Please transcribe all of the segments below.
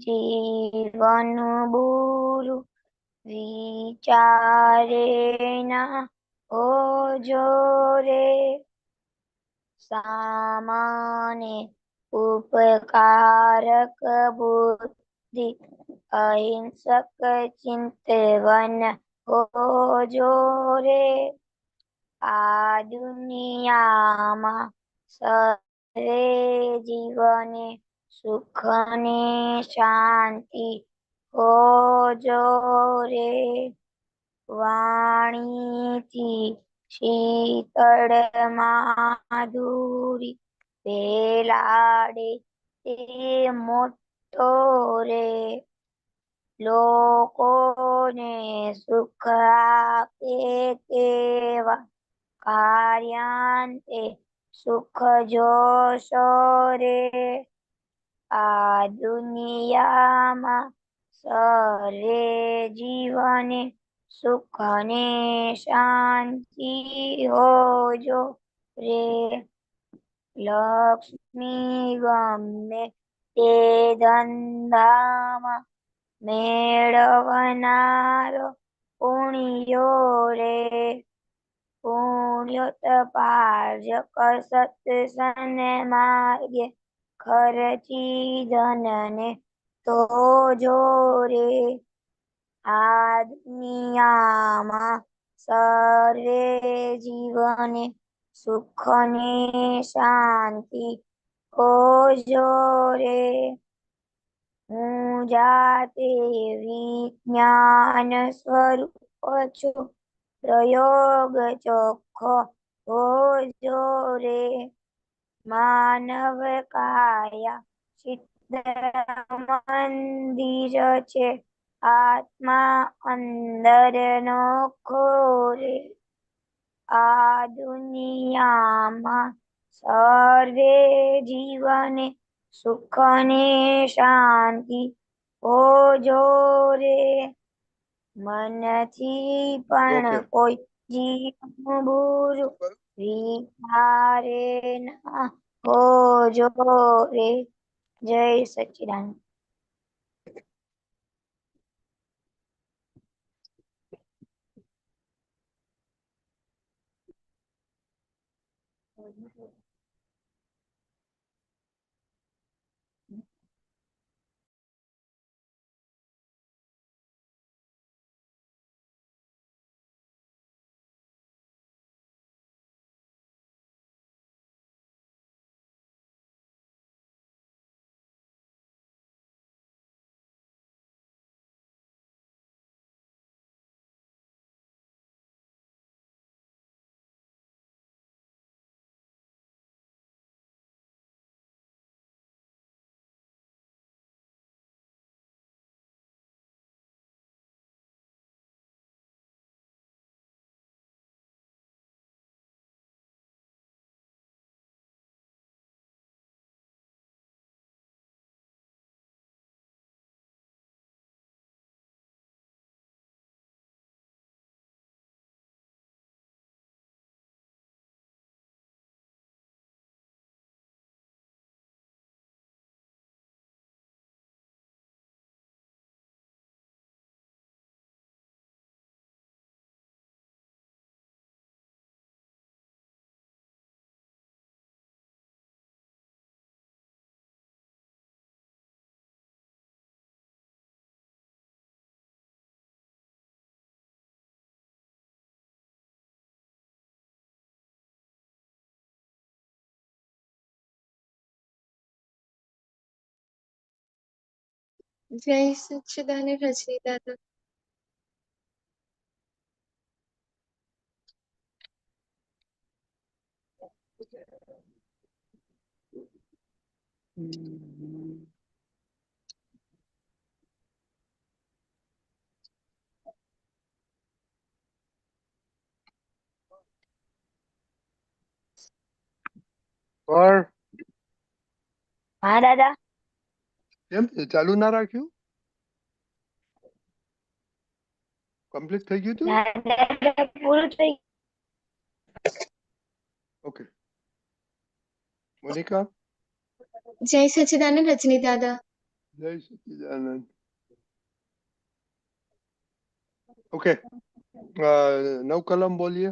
જીવન બુરું વિચારે ના હોજો રે. સામાને ઉપકારક બુદ્ધિ અહિંસક ચિંતવન હોજો રે. આ દુનિયામાં સર્વે જીવને સુખ ને શાંતિ હોજો રે. વાણીથી શીતળ માધુરી પેલાડે તે મોટો રે. લોકોને સુખ આપે તેવા કાર્યાંતે સુખ જોશો રે. આ દુનિયામાં સર્વે જીવને સુખ ને શાંતિ હોજો રે. લક્ષ્મી ગમે તે ધંધામાં મેળવનારો પુણ્યો રે. પુણ્યોત પાર્જક સત્સંગ માર્ગે ખર્ચી ધનને તો જોરે. આ દુનિયામાં સર્વે જીવને સુખ ને શાંતિ હોજો રે. હું જાતે વિજ્ઞાન સ્વરૂપ છું, પ્રયોગ ચોખ્ખો હોજો રે. માનવ કાયા ચિત્ર મંદિર છે, આત્મા અંદર નો ખોરે. આ દુનિયામાં સર્વે જીવને સુખ ને શાંતિ હોજો રે. મનથી પણ કોઈ જીવન બુરું વિચારે ના હોજો રે. જય સચ્ચિદાનંદ. જય સચ્ચિદાનંદ રજની દાદા. હા દાદા. કેમ ચાલુ ના રાખ્યું? કમ્પ્લીટ થઈ ગયું હતું? પૂરું થઈ. ઓકે. મોનિકા. જય સચ્ચિદાનંદ રજની દાદા. જય સચ્ચિદાનંદ. ઓકે, નવ કલમ બોલીએ.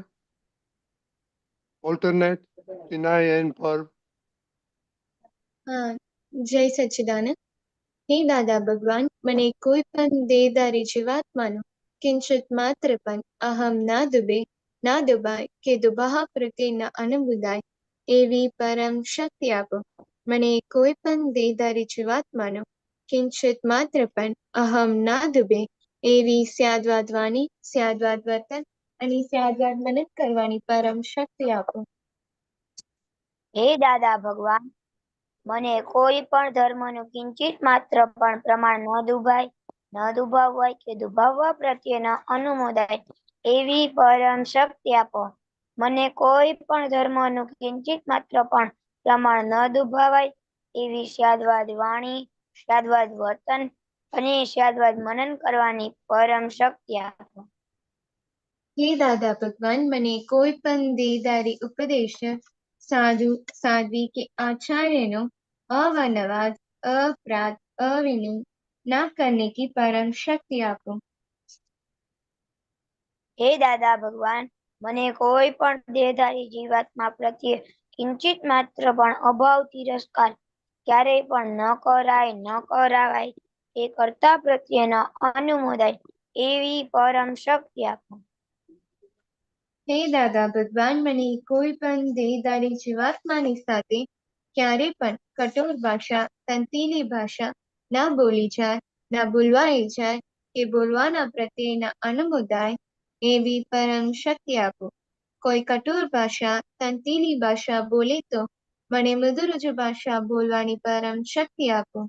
Alternate deny and verb. હા, જય સચ્ચિદાનંદ. હે દાદા ભગવાન, મને કોઈ પણ દેહધારી જીવાત્માનો કિંચિત માત્ર પણ અહમ ના ડૂબે, ના ડૂબાય કે દુબાહા પ્રત્યે ન અનુબુદાય એવી પરમ શક્તિ આપો. મને કોઈ પણ દેહધારી જીવાત્માનો કિંચિત માત્ર પણ અહમ ના ડૂબે એવી સ્યાદવાદ વાણી, સ્યાદવાદ વર્તન અને સ્યાદવાદ મનન કરવાની પરમ શક્તિ આપો. હે દાદા ભગવાન, મને કોઈ પણ ધર્મનું કિંચિત માત્ર પણ પ્રમાણ ન દુભાય, ન દુભાવાય કે દુભાવવા પ્રત્યે ન અનુમોદાય એવી પરમ શક્તિ આપો. મને કોઈ પણ ધર્મનું કિંચિત માત્ર પણ પ્રમાણ ન દુભાવાય એવી સ્યાદવાદ વાણી, સ્યાદવાદ વર્તન અને સ્યાદવાદ મનન કરવાની પરમ શક્તિ આપો. હે દાદા ભગવાન, મને કોઈ પણ દેહધારી ઉપદેશ, સાધુ સાધ્વી કે आचार्य अवनवाद, अपराध, अविनय ना करने की परम शक्ति आपो. હે દાદા ભગવાન, મને કોઈ પણ દેહધારી જીવાત્મા પ્રત્યે કિંચિત માત્ર પણ અભાવ તિરસ્કાર ક્યારેય પણ ન કરાય, ન કરાવાય એ કર્તા પ્રત્યે ન અનુમોદાય એવી પરમ શક્તિ આપો. હે દાદા ભગવાન, મને કોઈ પણ દેહધારી જીવાત્માની સાથે ક્યારે પણ કઠોર ભાષા, તંતીલી ભાષા ના બોલી જાય, ના બોલવાઈ જાય કે બોલવાના પ્રત્યે ન અનુમોદાય એવી પરમ શક્તિ આપો. કોઈ કઠોર ભાષા, તંતીલી ભાષા બોલે તો મને મધુર ભાષા બોલવાની પરમ શક્તિ આપો.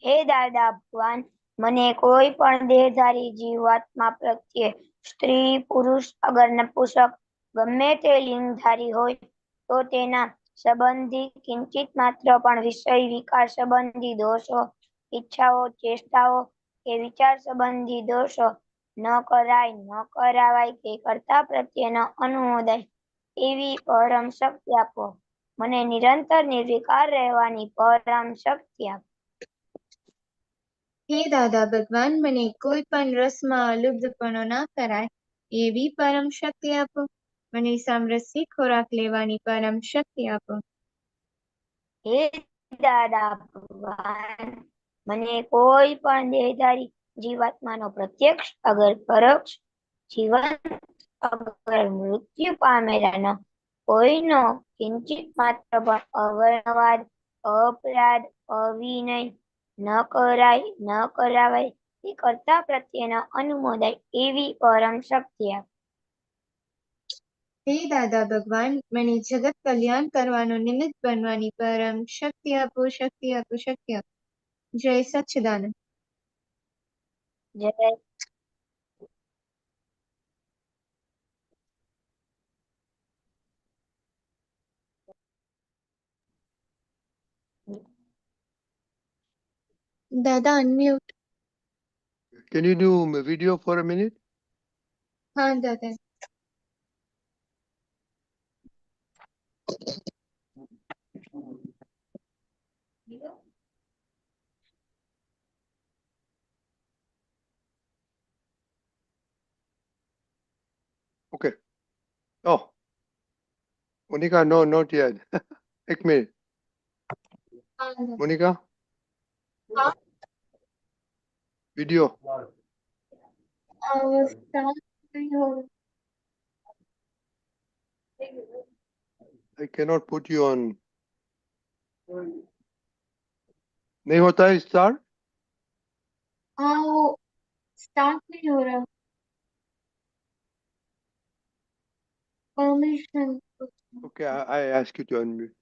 હે દાદા ભગવાન, મને કોઈ પણ દેહધારી જીવાત્મા પ્રત્યે સ્ત્રી, પુરુષ, અગર નપુંસક ગમે તે લિંગધારી હોય તો તેના સંબંધી કિંચિત માત્ર પણ વિષય વિકાર સંબંધી દોષો, ઈચ્છાઓ, ચેષ્ટાઓ કે વિચાર સંબંધી દોષો ન કરાય, ન કરાવાય કે કર્તા પ્રત્યે ન અનુમોદાય એવી પરમ શક્તિ આપો. મને નિરંતર નિર્વિકાર રહેવાની પરમ શક્તિ આપો. હે દાદા ભગવાન, મને કોઈ પણ રસમાં લુબ્ધપણો ના કરાય એવી પરમ શક્તિ આપો. મને સામરસી ખોરાક લેવાની પરમ શક્તિ આપો. હે દાદા ભગવાન, મને કોઈ પણ દેહધારી જીવાત્માનો પ્રત્યક્ષ અગર પરોક્ષ જીવન અગર મૃત્યુ પામેલાનો કોઈનો કિંચિત માત્ર પણ અવર્ણવાદ, અપરાધ, અવિનય ન કરાય, ન કરાવાય એ કર્તા પ્રત્યેનો અનુમોદાય એવી પરમ શક્તિ આપો. હે દાદા ભગવાન, મને જગત કલ્યાણ કરવાનો નિમિત્ત બનવાની પરમ શક્તિ આપો, શક્તિ આપો, શક્તિ આપો. જય સચ્ચિદાનંદ. જય દાદા unmute. Can you do a video for a minute? હા દાદા. Okay. Oh, Monica, no, not yet. એક minute. હા દાદા. Monica, હા. video. start नहीं हो रहा. I cannot put you on. नहीं होता है start? हाँ, वो start नहीं हो रहा. Permission. Okay, I ask you to unmute.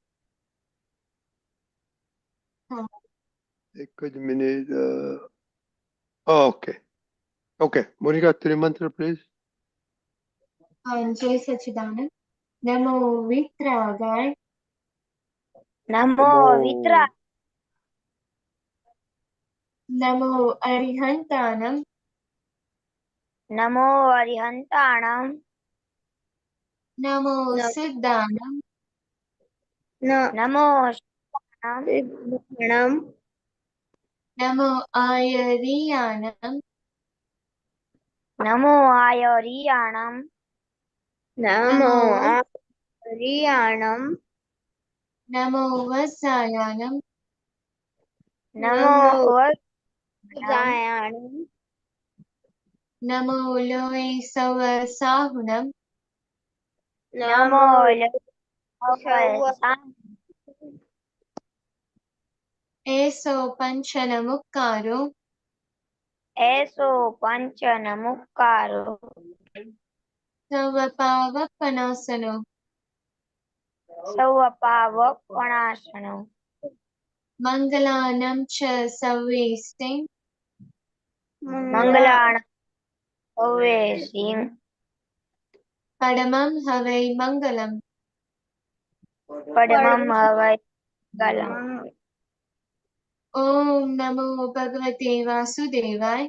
हाँ. એક જ minute. Oh, okay. Okay, Monica, three mantra, please. हाँ, जय सच्चिदानंद. नमो वित्रागाय. નમો વિતરા, नमो अरिहंतानम. નમો અરિહંતાણમ, नमो सिद्धानम. નમો સિદ્ધાણમ, नमो आयरियाणम नमो आयरियाणम नमो आयरियाणम नमो वत्सायाणम नमो वत्सायाणम नमो लोए सवसाहुनम नमो लोकवसा एसो पंचनमुक्कारो ऐसो पंचनमुक्कारो सर्वपावपनासनो सवपावपणाशनो मंगलानं च सर्वेस्ते मंगलाणां भवेसिं परमं हवै मंगलम् परमं हवै मंगलम्। ओम नमो भगवते वासुदेवाय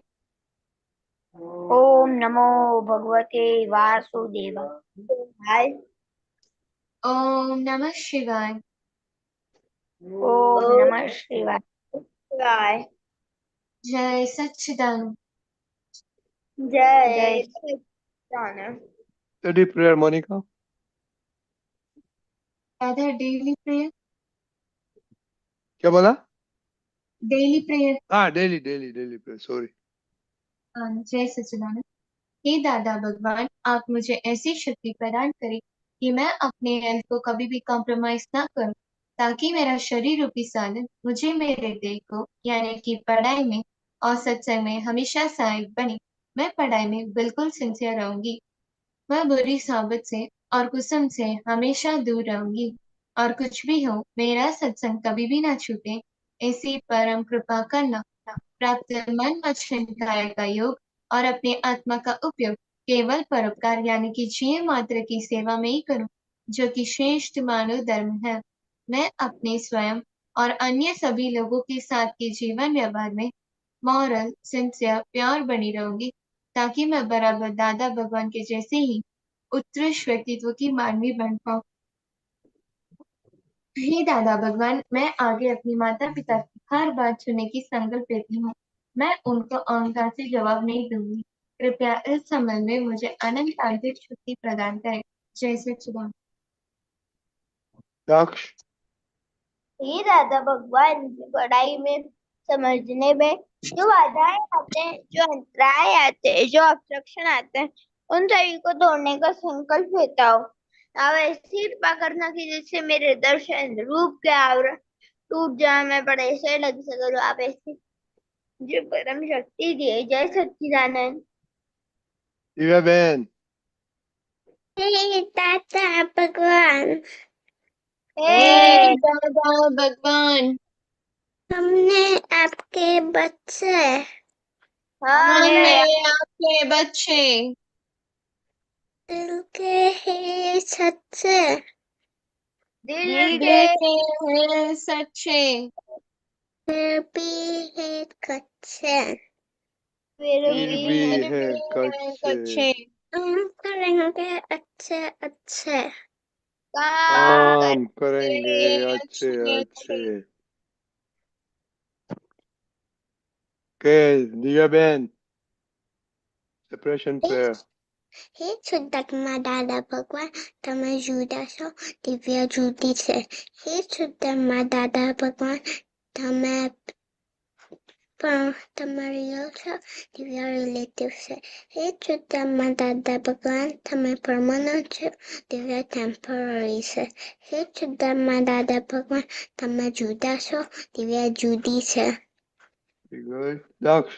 ओम नमो भगवते वासुदेवाय। ओम नमः शिवाय ओम नमः शिवाय। जय सच्चिदानंद जय सच्चिदानंद। Steady prayer, Monica. Radha daily prayer क्या बोला? डेली प्रेयर हाँ, daily prayer. Sorry. जय सच्चिदानंद। हे दादा भगवान, आप मुझे ऐसी शक्ति प्रदान करें कि मैं अपने हेल्थ को कभी भी कॉम्प्रोमाइज ना करूं, ताकि मेरा शरीर रूपी साधन मुझे मेरे देह को यानी कि पढ़ाई में और सत्संग में हमेशा सहायक बने। मैं पढ़ाई में बिल्कुल सिंसियर रहूंगी। मैं बुरी साबित से और कुसुम से हमेशा दूर रहूंगी, और कुछ भी हो मेरा सत्संग कभी भी ना छूटे, ऐसी परम कृपा करना। प्राप्त मन वचन काया का योग और अपने आत्मा का उपयोग केवल परोपकार यानी कि जीव मात्र की सेवा में ही करूं, जो कि श्रेष्ठ मानव धर्म है। मैं अपने स्वयं और अन्य सभी लोगों के साथ के जीवन व्यवहार में मॉरल सिंसियर प्योर बनी रहूंगी, ताकि मैं बराबर दादा भगवान के जैसे ही उत्कृष्ट व्यक्तित्व की मानवी बन पाऊं। हे दादा भगवान, मैं आगे अपनी माता पिता की हर बात सुनने की संकल्प लेती हूँ। मैं उनको अहंकार से जवाब नहीं दूंगी। कृपया इस संबंध में मुझे अनंत आंतरिक शक्ति प्रदान करें। जय सच्चिदानंद। Daksh. हे दादा भगवान, पढ़ाई में समझने में जो बाधाएं आते हैं, जो अंतराय आते हैं, जो ऑब्स्ट्रक्शन आते हैं, उन सभी को तोड़ने का संकल्प लेता हूँ। अब ऐसी कृपा करना कि जिससे मेरे दर्शन रूप के आवरण टूट जाए, मैं पढ़ाई से लग सकूं। आप ऐसी जो परम शक्ति दिए। जय सच्चिदानंद। Divya Ben. हे दादा भगवान, हे दादा भगवान, हमने आपके बच्चे हमने आपके बच्चे दिल के ही सच्चे दिल के देखे हैं सच्चे, फिर भी है कच्चे फिर फिर भी भी फिर है भी हैं कच्चे। कच्चे। हम करेंगे अच्छे अच्छे काम करेंगे करेंगे अच्छे अच्छे अच्छे। अच्छे। Okay, Divya Ben. Separation prayer. હે શુદ્ધાત્મા દાદા ભગવાન, તમે જુદા છો, દિવ્ય જુદી છે. હે શુદ્ધાત્મા દાદા ભગવાન, તમે પણ તમે રિયલ છો, દિવ્ય રિલેટિવ છે. હે શુદ્ધાત્મા દાદા ભગવાન, તમે પરમાનન્ટ છો, દિવ્ય ટેમ્પરરી છે. હે શુદ્ધાત્મા દાદા ભગવાન, તમે જુદા છો, દિવ્ય જુદી છે. Very good. Daksh.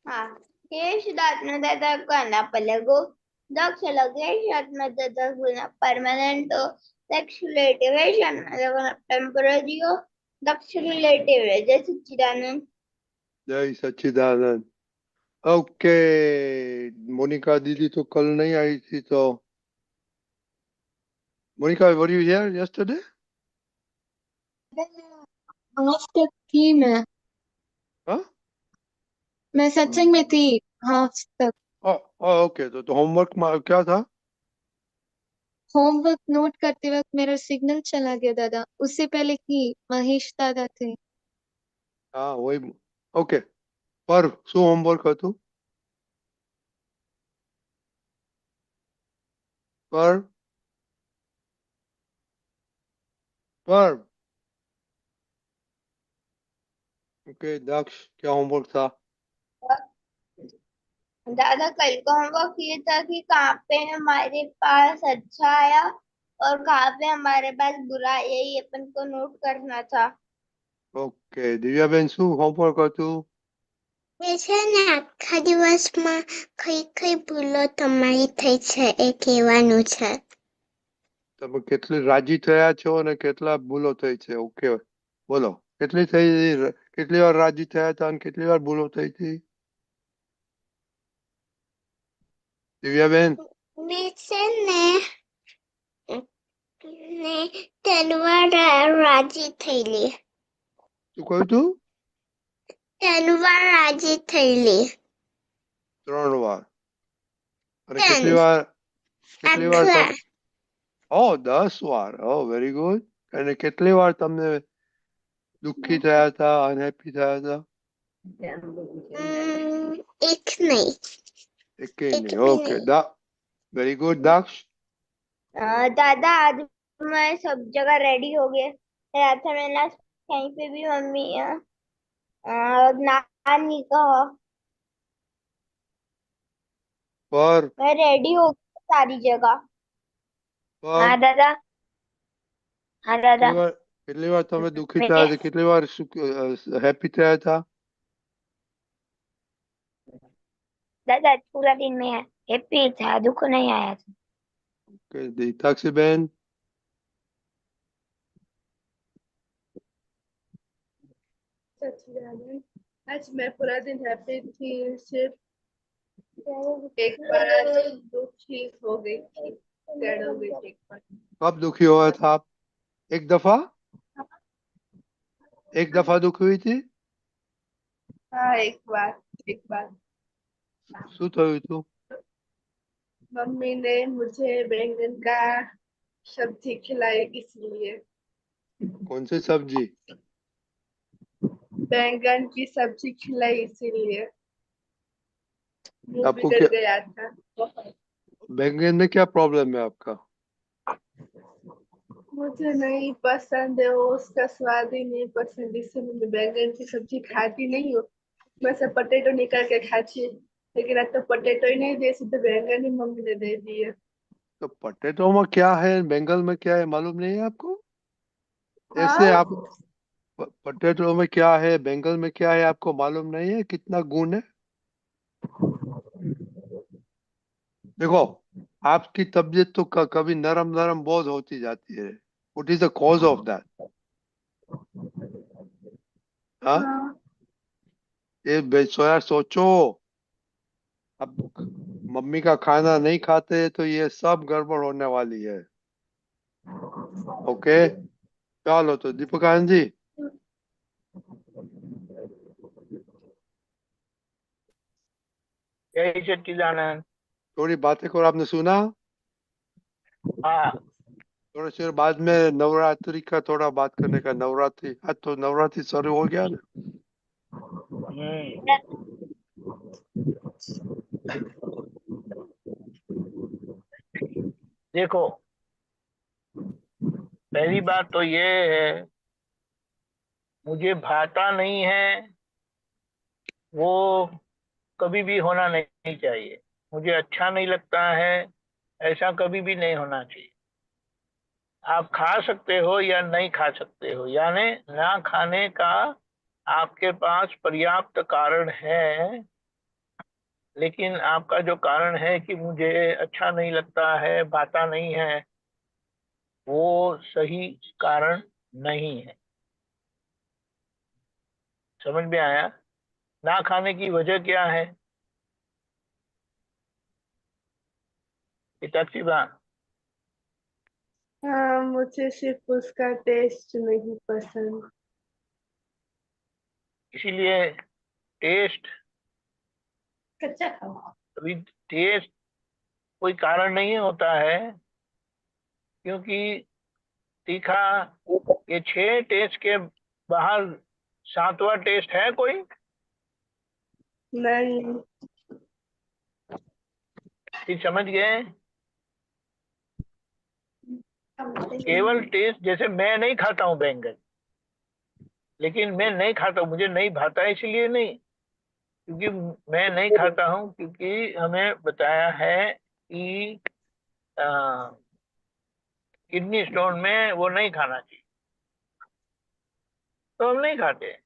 हाँ, हे शुद्धात्मा दादा का पलगो दक्ष लगे परमानेंट दक्ष रिलेटिव टेम्पररी दक्ष रिलेटिव है। जय सच्चिदानंद। जय सच्चिदानंद। ओके, मोनिका दीदी तो कल नहीं आई थी, तो Monika, were you here yesterday? आज तक थी हाँ? मैं सत्संग में थी आज तक। ओके, तो होमवर्क में क्या था? होमवर्क नोट करते वक्त मेरा सिग्नल चला गया दादा, उससे पहले की महेश दादा थे। હા વહી ઓકે પર શું હોમવર્ક હતું પર पर ओके दक्ष क्या होमवर्क था दादा कल का होमवर्क ये था कि कहाँ पे हमारे पास अच्छा आया और कहाँ पे हमारे पास बुरा आया, ये अपन को नोट करना था। ओके दिव्याबेन શું હોમવર્ક હતું એ છે ને આખા દિવસમાં કઈ કઈ ભૂલો તમારી થઈ છે એ કહેવાનું છે. તમે કેટલી રાજી થયા છો અને કેટલા ભૂલો થઈ છે ઓકે બોલો કેટલી થઈ કેટલી વાર રાજી થયા હતા અને કેટલી વાર ભૂલો થઈ હતી દિવ્યાબેન મેં છે ને તલવાર રાજી થયેલી. શું કહ્યું તું તલવાર રાજી થયેલી. 3 વાર અને Ten. કેટલી વાર આખા. ઓ 10 વાર ઓ વેરી ગુડ અને કેટલી વાર તમને દુઃખી થયા હતા અનહેપી થયા હતા એક નહીં. એકે એક નહીં બી ઓકે નહીં. वेरी गुड दक्ष दादा आज मैं सब जगह रेडी हो गए, रात में ना कहीं पे भी मम्मी ना नहीं कहा, पर मैं रेडी हो गई सारी जगह। पर हाँ दादा, हाँ दादा, કેટલી વાર તમે દુઃખી मैं થયા હતા કેટલી વાર હેપી થયા હતા दादा पूरा दिन में हैप्पी था, दुख नहीं आया था। ઓકે દીતાક્ષીબેન सच्चिदानंद आज मैं पूरा दिन हैप्पी थी, सिर्फ एक बार दुखी हो गई थी, सैड हो गई थी एक बार। कब दुखी हुआ था आप एक दफा दुखी हुई थी हाँ एक बार શું થયું હતું मम्मी ने मुझे बैंगन का सब्जी खिलाई इसलिए। कौन सी सब्जी बैंगन की सब्जी खिलाई इसीलिए मुंह आपको बिगड़ क्या गया था। बैंगन में क्या प्रॉब्लम है आपका मुझे नहीं पसंद है वो, उसका स्वाद ही नहीं पसंद, इसलिए मैं बैंगन की सब्जी खाती नहीं हूँ। मैं से पटेटो निकाल के खाती हूँ, लेकिन आज तो पटेटो ही नहीं दे, सीधे बैंगन ही मम्मी ने दे दिए। तो पटेटो में क्या है बैंगन में क्या है मालूम नहीं है आपको ऐसे हाँ आप पटेटो में क्या है बैंगन में क्या है आपको मालूम नहीं है कितना गुण है देखो आपकी तबीयत तो कभी नरम नरम बहुत होती जाती है what is the cause of that हाँ हाँ ये बेचोया सोचो अब मम्मी का खाना नहीं खाते तो ये सब गड़बड़ होने वाली है ओके चलो तो दीपकानंद जी जय सच्चिदानंद। थोड़ी बातें करो आपने सुना हाँ थोड़े देर बाद में नवरात्रि का थोड़ा बात करने का नवरात्रि आज तो नवरात्रि शुरू हो गया ना देखो पहली बात तो ये है मुझे भाता नहीं है वो कभी भी होना नहीं चाहिए। मुझे अच्छा नहीं लगता है ऐसा कभी भी नहीं होना चाहिए। आप खा सकते हो या नहीं खा सकते हो, यानी ना खाने का आपके पास पर्याप्त कारण है, लेकिन आपका जो कारण है कि मुझे अच्छा नहीं लगता है, भाता नहीं है, वो सही कारण नहीं है। समझ में आया? ना खाने की वजह क्या है पिताक्षीबा? हाँ मुझे सिर्फ उसका टेस्ट नहीं पसंद। इसीलिए टेस्ट कच्चा खाओ। अभी टेस्ट कोई कारण नहीं होता है, क्योंकि तीखा ये 6 टेस्ट के बाहर 7वां टेस्ट है कोई? नहीं। फिर समझ गए? केवल टेस्ट, जैसे मैं नहीं खाता हूँ बैंगन, लेकिन मैं नहीं खाता हूँ, मुझे नहीं भाता है इसलिए नहीं, क्योंकि मैं नहीं खाता हूँ क्योंकि हमें बताया है कि किडनी स्टोन में वो नहीं खाना चाहिए, तो हम नहीं खाते।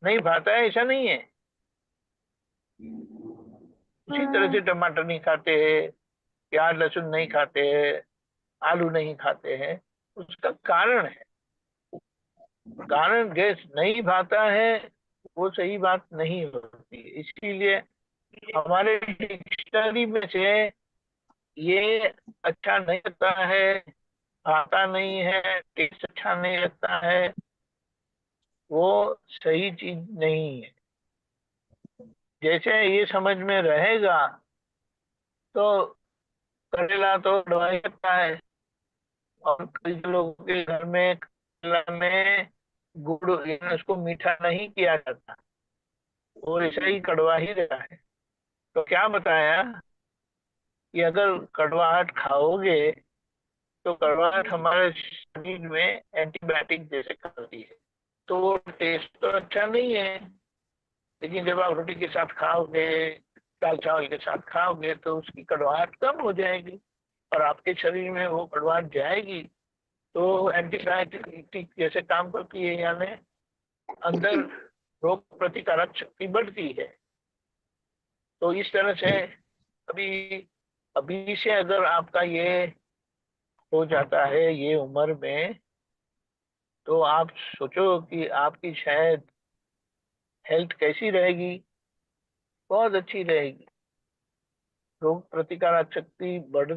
नहीं भाता है ऐसा नहीं है। उसी तरह से टमाटर नहीं खाते हैं, प्याज लहसुन नहीं खाते हैं, आलू नहीं खाते हैं। उसका कारण है, कारण गैस नहीं भाता है वो सही बात नहीं होती। इसीलिए हमारे डिक्शनरी में से ये अच्छा नहीं लगता है, भाता नहीं है, टेस्ट अच्छा नहीं लगता है, वो सही चीज नहीं है। जैसे ये समझ में रहेगा तो करेला तो दवाई करता है, और कई लोगों के घर में करेला में गुड़, यानी उसको मीठा नहीं किया जाता, वो ऐसा ही कड़वा ही रहता है। तो क्या बताया कि अगर कड़वाहट खाओगे तो कड़वाहट हमारे शरीर में एंटीबायोटिक जैसे करती है, तो वो टेस्ट तो अच्छा नहीं है। लेकिन जब आप रोटी के साथ खाओगे, दाल चावल के साथ खाओगे, तो उसकी कड़वाहट कम हो जाएगी और आपके शरीर में वो कड़वाहट जाएगी, तो एंटीबायोटिक जैसे काम करती है, यानी अंदर रोग प्रतिकारक शक्ति बढ़ती है। तो इस तरह से अभी अभी से अगर आपका ये हो जाता है ये उम्र में, तो आप सोचो कि आपकी शायद हेल्थ कैसी रहेगी। बहुत अच्छी रहेगी। रोग प्रतिकारक शक्ति बढ़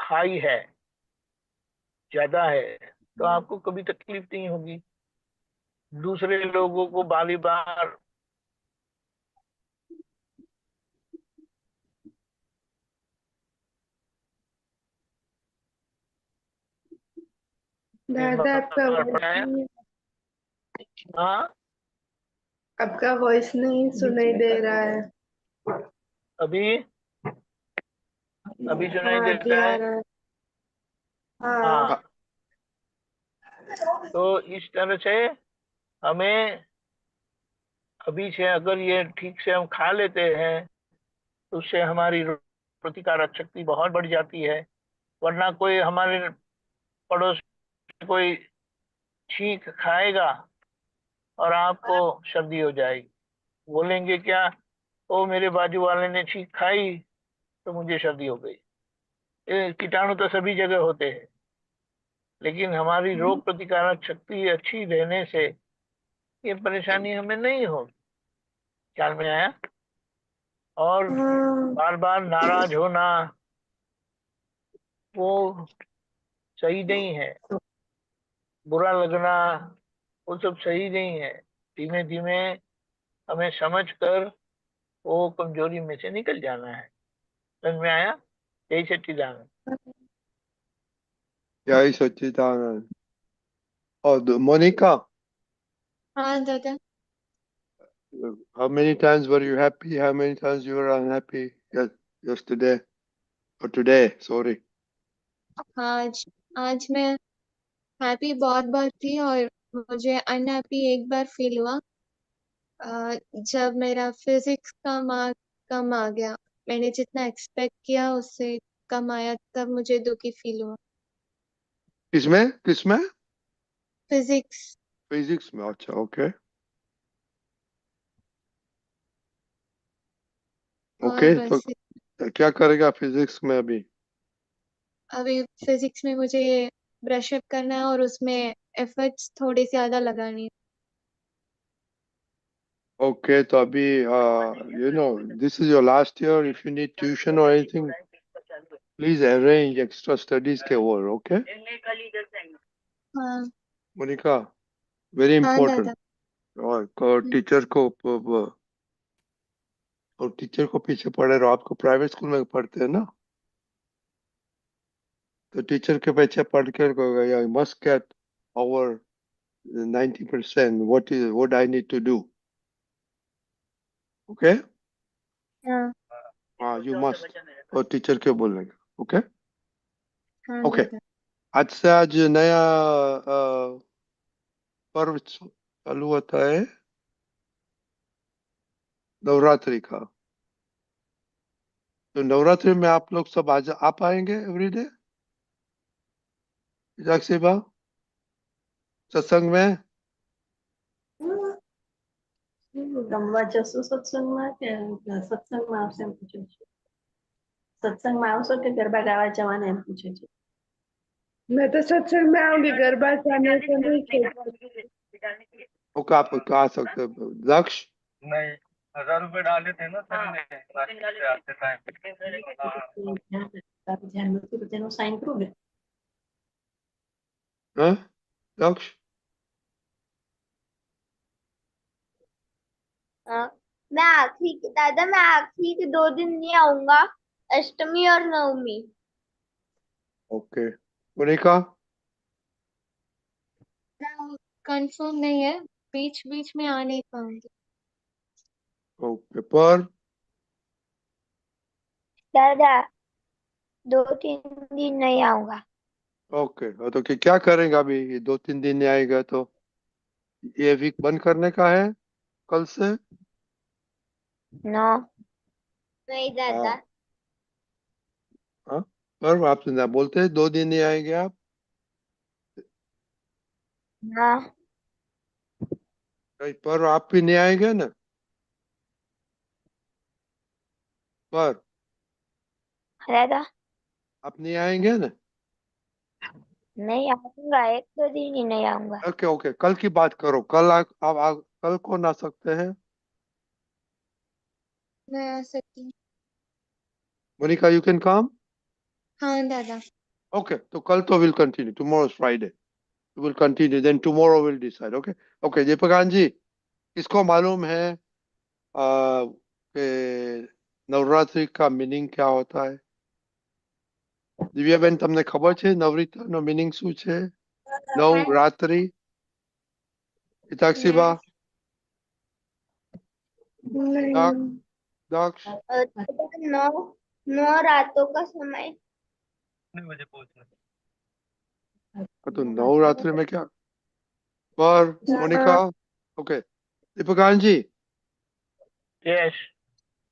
हाई है, ज्यादा है, तो आपको कभी तकलीफ नहीं होगी। दूसरे लोगों को बारी बार दादा आपका बीमार वॉइस पड़ाया। नहीं, हाँ, आपका वॉइस नहीं सुनाई दे रहा है। अभी अभी सुनाई हाँ अभी देता आ है। रहा है। हाँ। हाँ, तो इस तरह से हमें अभी से अगर ये ठीक से हम खा लेते हैं तो उससे हमारी रोग प्रतिकारक शक्ति बहुत बढ़ जाती है। वरना कोई हमारे पड़ोस में कोई छींक खाएगा और आपको सर्दी हो जाएगी, बोलेंगे क्या, ओ मेरे बाजू वाले ने छींक खाई तो मुझे सर्दी हो गई। ये कीटाणु तो सभी जगह होते हैं, लेकिन हमारी रोग प्रतिकारक शक्ति अच्छी रहने से ये परेशानी हमें नहीं होगी। ख्याल में आया? और हाँ। बार बार नाराज होना वो सही नहीं है, बुरा लगना वो सब सही नहीं है। धीमे धीमे हमें समझ कर वो कमजोरी में से निकल जाना है। समझ में आया? यही सच्चिदानंद। जय सच्चिदानंद। और मोनिका, हाँ दादा। how many times were you happy? How many times you were unhappy? Yesterday or today? Sorry. आज आज मैं हैप्पी बहुत बार थी और मुझे अनहैप्पी एक बार फील हुआ जब मेरा फिजिक्स का मार्क कम आ गया। मैंने जितना एक्सपेक्ट किया उससे कम आया, तब मुझे दुखी फील हुआ। किसमें किसमें? फिजिक्स। फिजिक्स में। अच्छा, ओके और ओके। तो बस क्या करेगा फिजिक्स में अभी? अभी फिजिक्स में मुझे ब्रश अप करना है और उसमें एफर्ट्स थोड़े ज्यादा लगाने हैं। Okay, तो अभी this is your last year. If you need tuition or anything, please arrange extra studies के ओर, okay? हाँ। मोनिका, very हाँ important. दादा। और टीचर को पीछे पड़े रहो। आपको प्राइवेट स्कूल में पढ़ते हैं ना, तो टीचर के पीछे पढ़ के must get over 90%. What I need to do? Okay? हाँ You must. और टीचर क्यों बोलेंगे? Okay? हाँ Okay. दादा। आज से आज नया पर्व चालू होता है नवरात्रि का। तो नवरात्रि में आप लोग सब आज आ पाएंगे एवरीडे सेवा सत्संग में? રમવા જશો સત્સંગમાં કે સત્સંગમાં આવશે એમ પૂછે છે? સત્સંગમાં આવશો કે ગરબા ગાવા જવાના એમ પૂછે છે? मैं तो सत्संग में आऊंगी, गरबा जाने को नहीं खेलती। ओके, आप आ सकते हैं। लक्ष्य? नहीं, 1000 रुपए डाले थे ना सर ने से आते टाइम। ध्यान में तो तेनो साइन करोगे? हाँ? लक्ष्य? मैं आखिरी दादा मैं आखिरी के 2 दिन नहीं आऊंगा, अष्टमी और नवमी। ओके। मोनिका? कंफर्म नहीं है, बीच बीच में आ नहीं पाऊंगी। ओके। पर दादा 2-3 दिन नहीं आऊंगा। ओके, तो क्या करेंगे अभी? ये 2-3 दिन नहीं आएगा तो ये वीक बंद करने का है कल से? नो नहीं दादा। हाँ, पर आप ना बोलते हैं 2 दिन नहीं आएंगे आप। हाँ नहीं, पर आप भी नहीं आएंगे ना? पर दादा आप नहीं आएंगे ना? नहीं आऊंगा, 1-2 दिन ही नहीं आऊंगा। ओके ओके, कल की बात करो। कल कल कौन आ सकते हैं? मैं आ सकती हूँ। Monika, you can come? हाँ दादा। ओके, तो कल तो will continue. Tomorrow is Friday, will continue, then tomorrow will decide. Okay okay. Deepkant ji, किसको मालूम है कि नवरात्रि का मीनिंग क्या होता है? દિવ્યાબેન, તમને ખબર છે નવરાત્રિનો મીનિંગ શું છે? નવરાત્રિ? હિતાક્ષીબા? દક્ષ? 9 रातों का समय। मुझे पूछना तो नवरात्रि में क्या? पर मोनिका? ओके। दीपकांत जी, यस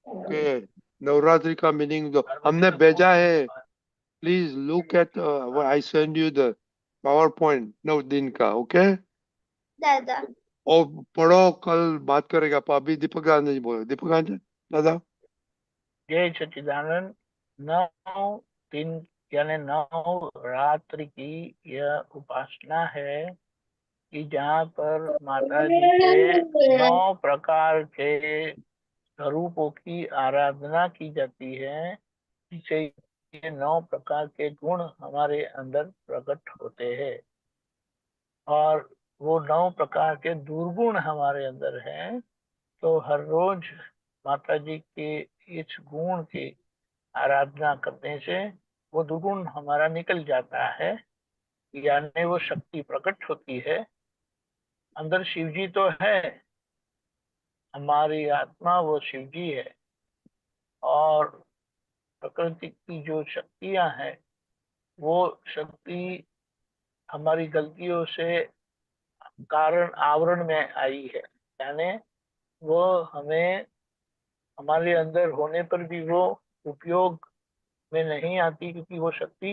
ओके, नवरात्रि का मीनिंग जो हमने भेजा है, please look at I send you the power point 9 दिन का। ओके, दादा और पढ़ो, कल बात करेगा। पर अभी दीपकांत जी बोलो। दीपकांत जी, दादा। जय सच्चिदानंद। 9 दिन यानी 9 रात्रि की यह उपासना है कि जहाँ पर माता जी के 9 प्रकार के स्वरूपों की आराधना की जाती है, जिससे ये 9 प्रकार के गुण हमारे अंदर प्रकट होते हैं। और वो 9 प्रकार के दुर्गुण हमारे अंदर हैं, तो हर रोज माता जी के इस गुण की आराधना करने से वो दुर्गुण हमारा निकल जाता है, यानी वो शक्ति प्रकट होती है। अंदर शिव जी तो है, हमारी आत्मा वो शिव जी है, और प्रकृति की जो शक्तियां हैं वो शक्ति हमारी गलतियों से कारण आवरण में आई है, यानी वो हमें हमारे अंदर होने पर भी वो उपयोग में नहीं आती, क्योंकि वो शक्ति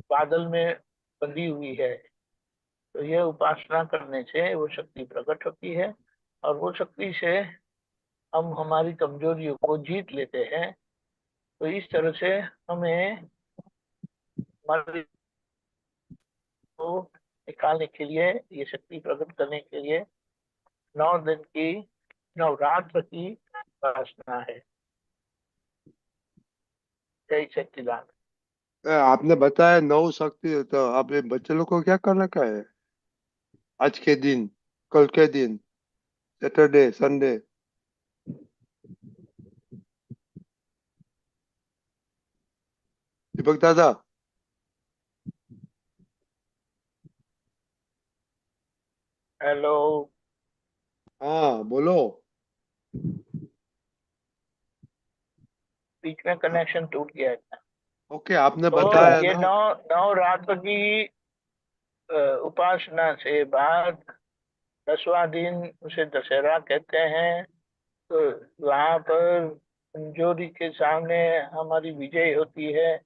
बादल में बंधी हुई है। तो यह उपासना करने से वो शक्ति प्रकट होती है, और वो शक्ति से हम हमारी कमजोरियों को जीत लेते हैं। तो इस तरह से हमें हमारे को निकालने के लिए, ये शक्ति प्रकट करने के लिए 9 दिन की नवरात्र की उपासना है। जय सच्चिदानंद। आपने बताया 9 शक्ति, तो अब ये बच्चे लोग को क्या करने का है आज के दिन, कल के दिन, सैटरडे संडे? दीपक दादा? हेलो। हाँ बोलो। बीच में कनेक्शन टूट गया था। ओके, आपने तो बताया ये ना। नौ रात्र की उपासना से बाद 10वां दिन उसे दशहरा कहते हैं। तो वहां पर संजोरी के सामने हमारी विजय होती है,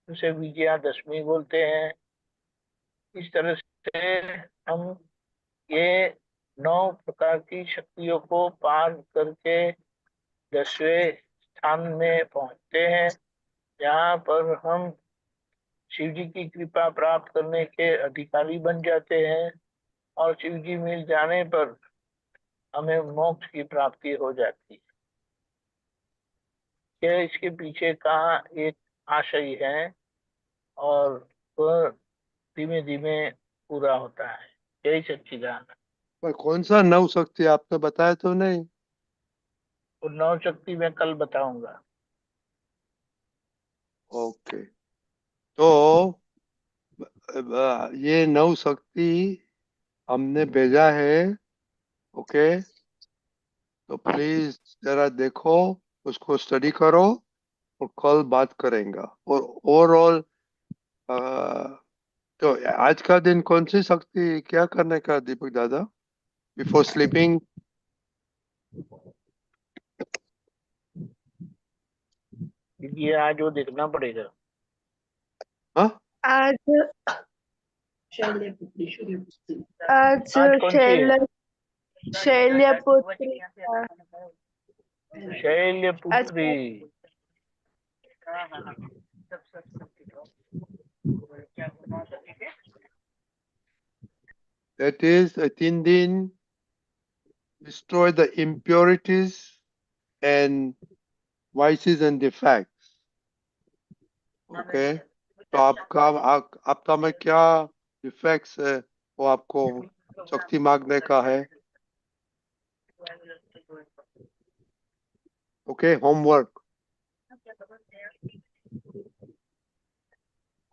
उसे विजयादशमी बोलते हैं। इस तरह से हम ये 9 प्रकार की शक्तियों को पार करके 10वें स्थान में पहुंचते हैं, जहाँ पर हम शिव जी की कृपा प्राप्त करने के अधिकारी बन जाते हैं और शिव जी मिल जाने पर हमें मोक्ष की प्राप्ति हो जाती है। यह इसके पीछे का एक आशय है और वह धीमे धीमे पूरा होता है। जय सच्चिदानंद। पर कौन सा नव शक्ति आपने बताया तो नहीं? और 9 शक्ति मैं कल बताऊंगा। ओके, तो ये नव शक्ति हमने भेजा है। ओके, तो प्लीज जरा देखो, उसको स्टडी करो और कल बात करेंगे। और ओवरऑल तो आज का दिन कौन सी शक्ति क्या करने का दीपक दादा बिफोर स्लीपिंग? ये आज वो देखना पड़ेगा। हाँ, आज आज आज कौन सी है? शैलपुत्री शैलपुत्री। that is 3 दिन destroy the impurities and vices and defects. Okay, तो आपका में क्या डिफेक्ट्स है वो आपको शक्ति मांगने का है। Okay, homework.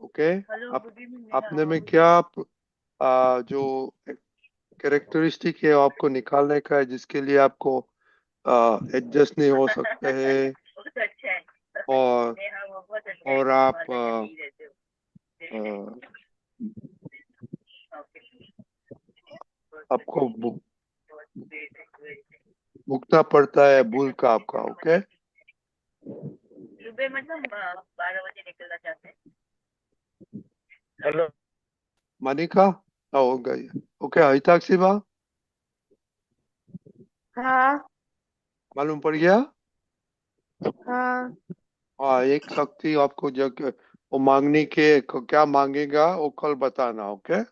ओके, अपने में क्या जो कैरेक्टरिस्टिक है वो आपको निकालने का है, जिसके लिए आपको एडजस्ट नहीं हो सकते हैं और आप आपको भुगतना पड़ता है भूल का आपका। ओके, सुबह मतलब 12 बजे निकलना चाहते हैं। हेलो मानिका हो गई। ओके, हिताक्षी बा हाँ मालूम पड़ गया। हाँ हाँ, एक शक्ति आपको जग वो मांगने के क्या मांगेगा वो कल बताना। ओके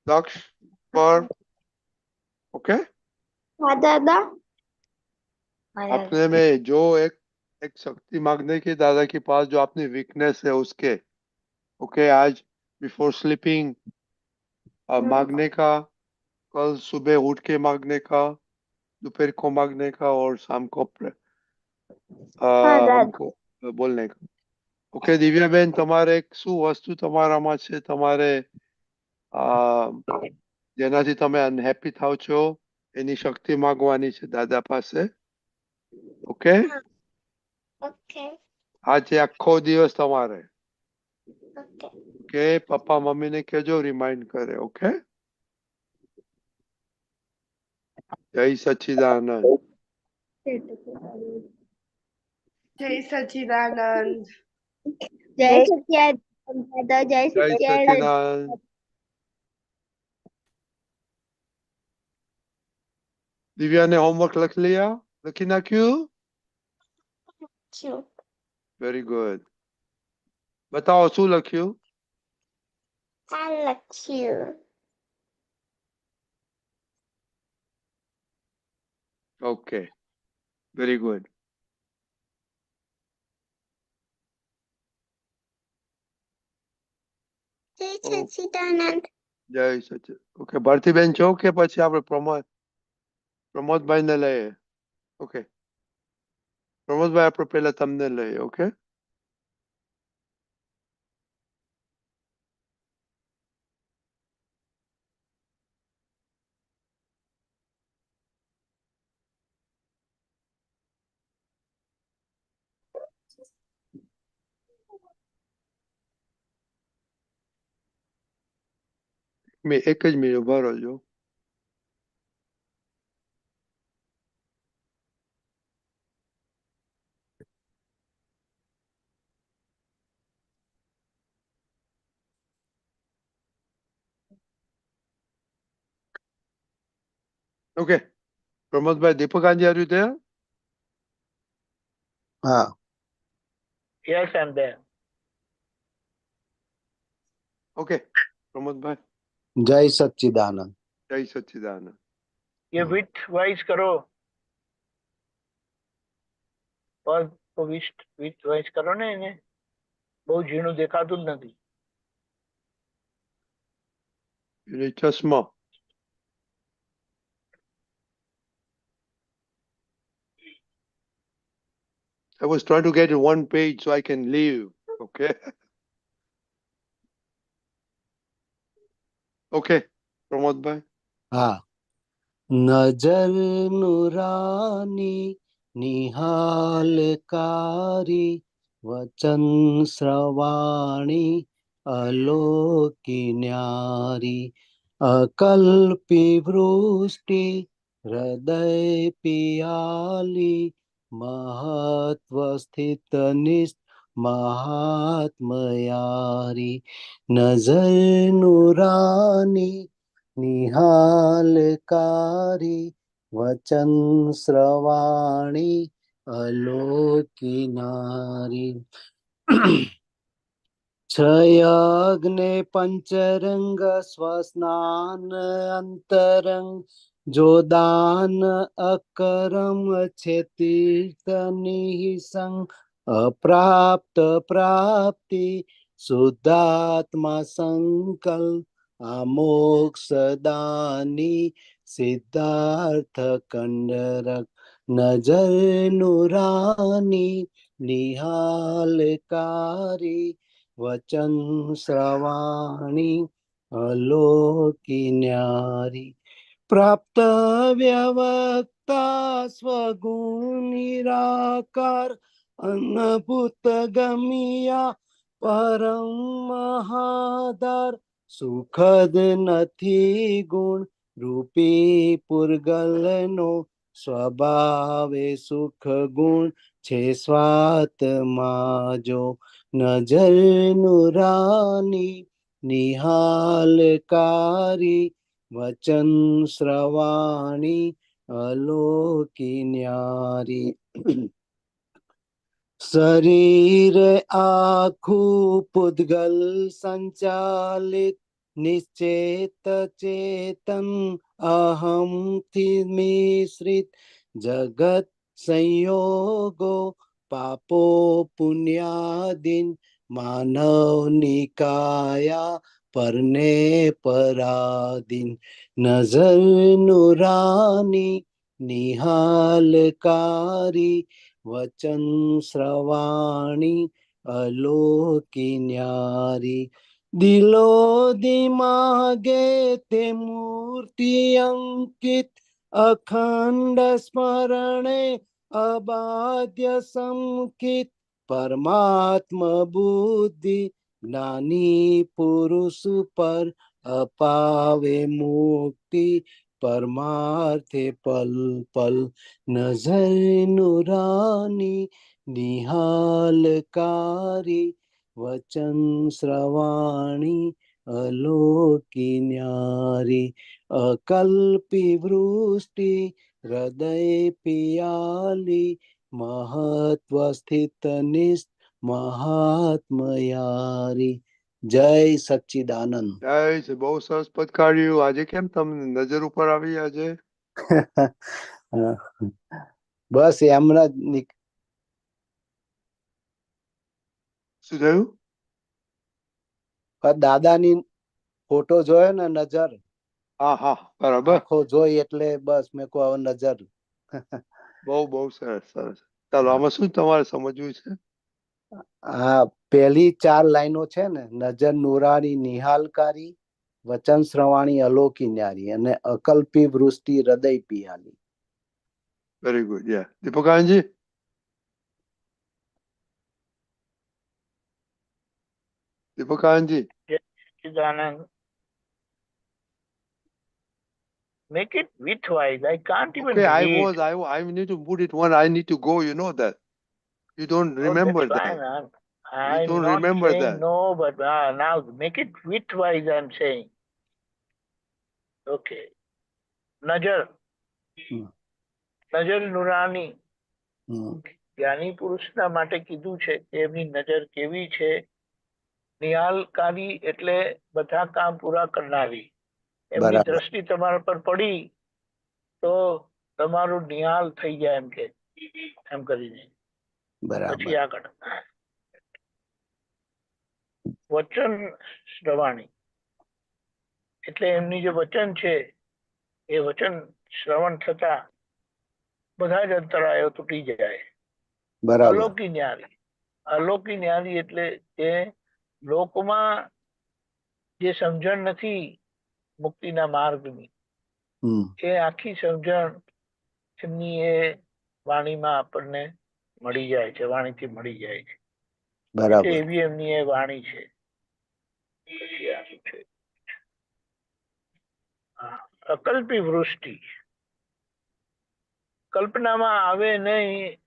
दक्ष पर। ओके, हाँ दादा। अपने में जो एक शक्ति मांगने की दादा के पास जो अपनी वीकनेस है उसके। ओके, आज बिफोर स्लीपिंग मांगने का, कल सुबह उठ के मांगने का, दोपहर को मांगने का और शाम को हाँ दादा। हमको बोलने का। ओके दिव्या बेन, તમારે શું વસ્તુ તમારામાં છે તમારે જેનાથી તમે અનહેપી થાવ છો એની શક્તિ માંગવાની છે દાદા પાસે. ઓકે, ઓકે આજે આખો દિવસ તમારે. ઓકે ઓકે, પપ્પા મમ્મીને કહેજો રિમાઇન્ડ કરે. ઓકે, જય સચ્ચિદાનંદ. જય સચિદાનંદ. જય સચ્ચિદાનંદ દાદા. જય જય સચ્ચિદાનંદ. સચ્ચિદાનંદ. દિવ્યાને હોમવર્ક લખી લિયા? લખી નાખ્યું? Very good. બતાવો શું લખ્યું? આ લખ્યું. Okay, very good. જય સચ્ચિદાનંદ. જય સચ્ચિદાનંદ. ઓકે, ભારતીબેન છો કે પછી આપણે પ્રમોદભાઈને લઈએ? ઓકે, પ્રમોદભાઈ આપણે પહેલા તમને લઈએ. ઓકે, એક જ મિનિટ ઉભા રહેજો. Okay. Pramodbhai, Deepakanji, are you there? હા. Yes, I'm there. Okay. Pramodbhai, જય સચ્ચિદાનંદ. જય સચ્ચિદાનંદ. ये विथ वाइज करो, પગ તો વિથ વાઇઝ કરો ને, એને બહુ ઝીણું દેખાતું જ નથી. એને ચશ્મા. I was trying to get it one page so I can leave. Okay. Okay. Pramodbhai. હા. નજર નુરાની નિહાલકારી વચન શ્રવાણી અલોકી ન્યારી અકલ્પી વૃષ્ટિ હૃદય પિયાલી મહત્વ સ્થિત નિષ્ઠ મહાત્મયારી નજર નુરાની નિહાલકારી વચન શ્રવાણી અલોકી નારી છયગ્ને પંચરંગ સ્વસ્નાન અંતરંગ જોદાન અકરમ છે તીર્થ નિસંગ અપ્રાપ્ત પ્રાપ્તિ શુદ્ધાત્મા સંકલ્પ આમોક્ષદાની સિદ્ધાર્થ કંડરક નજર નુરાની નિહાલકારી વચન શ્રવાણી અલોકી ન્યારી પ્રાપ્ત વ્યવક્તા સ્વગુણ નિરાકાર અનભૂત ગમિયા પરમ મહાધાર સુખદ નથી ગુણ રૂપી પુરગલનો સ્વભાવે સુખ ગુણ છે સ્વાત્મા જો નજર નુરાની નિહાલકારી વચન શ્રવાણી અલોકી ન્યારી શરીર આખું પૂતગલ સંચાલિત નિશ્ચેત ચેતન અહમથી મિશ્રિત જગત સંયોગો પાપો પુણ્યાદિન માનવ નિકાયા પરને પરાધીન નજર નુરાની નિહાલકારી વચન શ્રવાણી અલોકી ન્યારી દિલો દિમાગે તે મૂર્તિ અંકિત અખંડ સ્મરણે અબાધ્ય સંકિત પરમાત્મ બુદ્ધિ જ્ઞાની પુરુષ પર અપાવે મુક્તિ પરમાર્થે પલ પલ નજર નુરાની નિહાલકારી વચન શ્રવાણી અલોકી ન્યારી અકલ્પી વૃષ્ટિ હૃદય પિયાલી મહત્વ સ્થિત નિષ્ઠ મહાત્મયારી જય સચ્ચિદાનંદ. જય છે. બહુ સરસ પદ કાઢ્યું. આજે કેમ તમને નજર ઉપર આવી આજે? બસ એમના શું થયું? દાદાની ફોટો જોયો ને નજર હા હા બરાબર. આખો જોઈ એટલે બસ મેં કહું હવે નજર. બહુ સરસ સરસ. ચાલો આમાં શું તમારે સમજવું છે? હા પહેલી 4 લાઈનો છે ને નજર નુરાની નિહાલકારી વચન શ્રવાણી અલોકી ન્યારી અને અકલ્પી વૃષ્ટિ હૃદય પિયાલી. Very good. યા દીપકાનજી. દીપકાનજી. Sachchidanand. make it widthwise. I can't even Okay, read. I need to put it one. I need to go. You know that. You don't Oh, remember that's fine. that. I'm don't not remember saying that. no, but now make it widthwise. I'm saying. Okay. નજર નજર નુરાની જ્ઞાની પુરુષના માટે કીધું છે કે એમની નજર કેવી છે. નિહાલકારી એટલે બધા કામ પૂરા કરનારી. એમની બરાબર. દ્રષ્ટિ તમારા પર પડી તો તમારું નિહાલ થઈ જાય એમ કે એમ કરીને. બરાબર. પછી આગળ વચન શ્રવાણી એટલે એમની જે વચન છે એ વચન શ્રવણ થતા બધા જ અંતરાયો તૂટી જાય. બરાબર. અલૌકિક ન્યારી. અલૌકિક ન્યારી એટલે જે લોકમાં જે સમજણ નથી મુક્તિના માર્ગની એ આખી સમજણ એમની એ વાણીમાં આપણને મળી જાય છે, વાણીથી મળી જાય છે. બરાબર. એવી એમની એ વાણી છે. પછી આ શું છે? અકલ્પી વૃષ્ટિ કલ્પનામાં આવે નહીં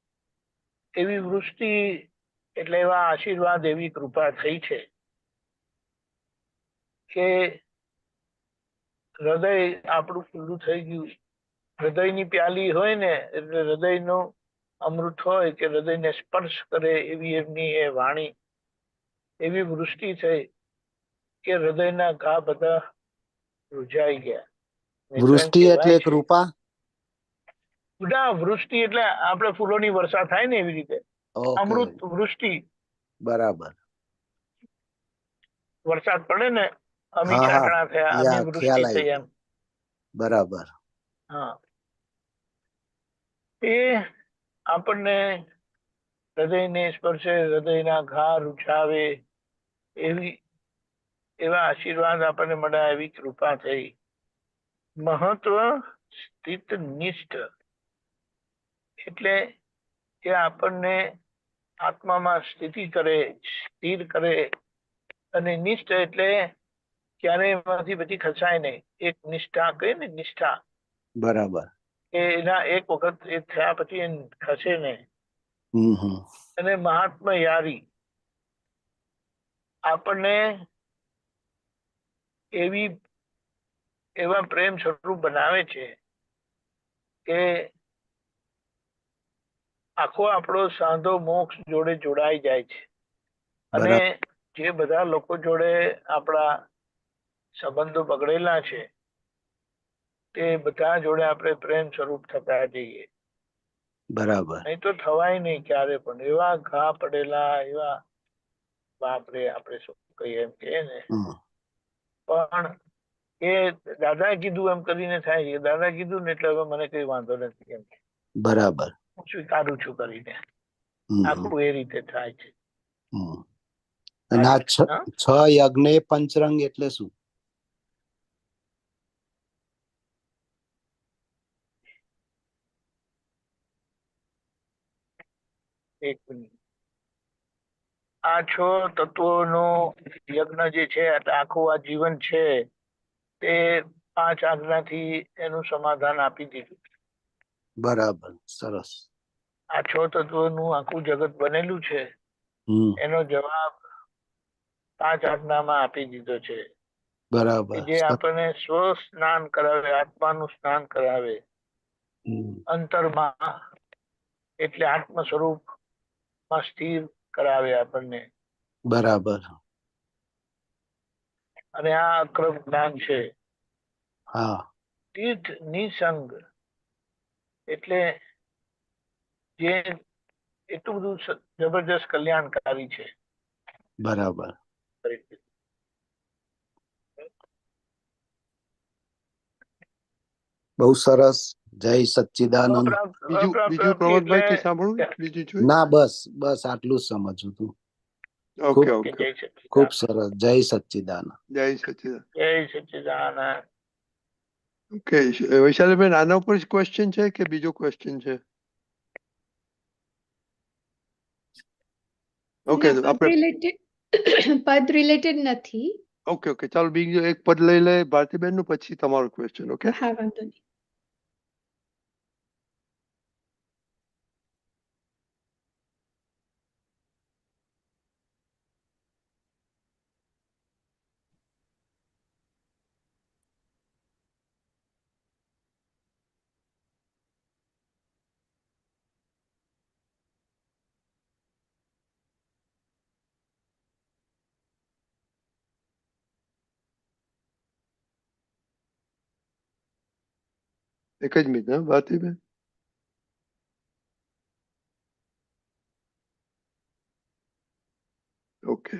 એવી વૃષ્ટિ એટલે એવા આશીર્વાદ, એવી કૃપા થઈ છે કે હૃદય આપણું ખુલ્લું થઈ ગયું. હૃદયની પ્યાલી હોય ને એટલે હૃદયનું અમૃત હોય કે હૃદયને સ્પર્શ કરે એવી એમની એ વાણી, એવી વૃષ્ટિ થઈ કે હૃદયના ઘા બધા રૂઝાઈ ગયા. વૃષ્ટિ એટલે કૃપા. વૃષ્ટિ એટલે આપણે ફૂલોની વર્ષા થાય ને એવી રીતે અમૃત વૃષ્ટિ. બરાબર. વરસાદ પડે ને અમી છાંટણા થયા, અમી વૃષ્ટિ થઈ એમ. બરાબર. હા, એ આપણને હૃદયને સ્પર્શે, હૃદયના ઘા રૂઝાવે એવી એવા આશીર્વાદ આપણને મળ્યા, એવી કૃપા થઈ. મહત્વ સ્થિત નિષ્ઠ એટલે કે આપણને આત્મામાં સ્થિતિ કરે, સ્થિર કરે. અને નિષ્ઠ એટલે ક્યારે એમાંથી પછી ખસાય નહીં. એક નિષ્ઠા કહે ને, નિષ્ઠા. બરાબર. એના એક વખત એ થયા પછી એ ખસે નહીં. અને મહાત્મા યારી આપણને એવા પ્રેમ સ્વરૂપ બનાવે છે કે આખો આપણો સાંધો મોક્ષ જોડે જોડાઈ જાય છે. અને જે બધા લોકો જોડે આપણા સંબંધો બગડેલા છે તે બધા જોડે આપણે પ્રેમ સ્વરૂપ થતા જઈએ. બરાબર. નહીં તો થવાય નહીં ક્યારે પણ. એવા ઘા પડેલા, એવા બાપરે આપણે શું કહીએ એમ કે ને. પણ એ દાદાએ કીધું એમ કરીને થાય. દાદા કીધું ને એટલે હવે મને કઈ વાંધો નથી એમ. બરાબર. હું સ્વીકારું છું કરીને આખું એ રીતે થાય છે. અને આ 6 યજ્ઞ પંચરંગ એટલે શું? એક મિનિટ. આ 6 તત્વોનો યજ્ઞ જે છે, આખું આ જીવન છે તે 5 આજ્ઞાથી એનું સમાધાન આપી દીધું. બરાબર. સરસ. આ 6 તત્વોનું આખું જગત બનેલું છે એનો જવાબ 5 આજ્ઞામાં આપી દીધો છે. બરાબર. જે આપણને સ્વ સ્નાન કરાવે, આત્માનું સ્નાન કરાવે અંતરમાં, એટલે આત્મ સ્વરૂપમાં સ્થિર કરાવે આપણને. બરાબર. અને આ અક્રમ જ્ઞાન છે. હા. તીર્થ નિસંગ એટલે જે એટલું બધું જબરજસ્ત કલ્યાણકારી છે. બરાબર. બહુ સરસ. જય સચ્ચિદાનંદ. બીજું પ્રમોદભાઈ કઈ સાંભળવું? બીજું જોઈએ? ના, બસ આટલું જ સમજવું હતું. ઓકે. ખૂબ સરસ. જય સચ્ચિદાનંદ. જય સચ્ચિદાનંદ. જય સચ્ચિદાનંદ. ઓકે, વૈશાલીબેન, આના ઉપર ક્વેશ્ચન છે કે બીજો ક્વેશ્ચન છે? ઓકે, પદ રિલેટેડ નથી. ઓકે ઓકે, ચાલો બીજો એક પદ લઈ લે ભારતીબેન નું, પછી તમારો ક્વેશ્ચન. ઓકે, હા, વાંધો નહીં. એક જ મિનિટ હા ભારતીબેન. ઓકે,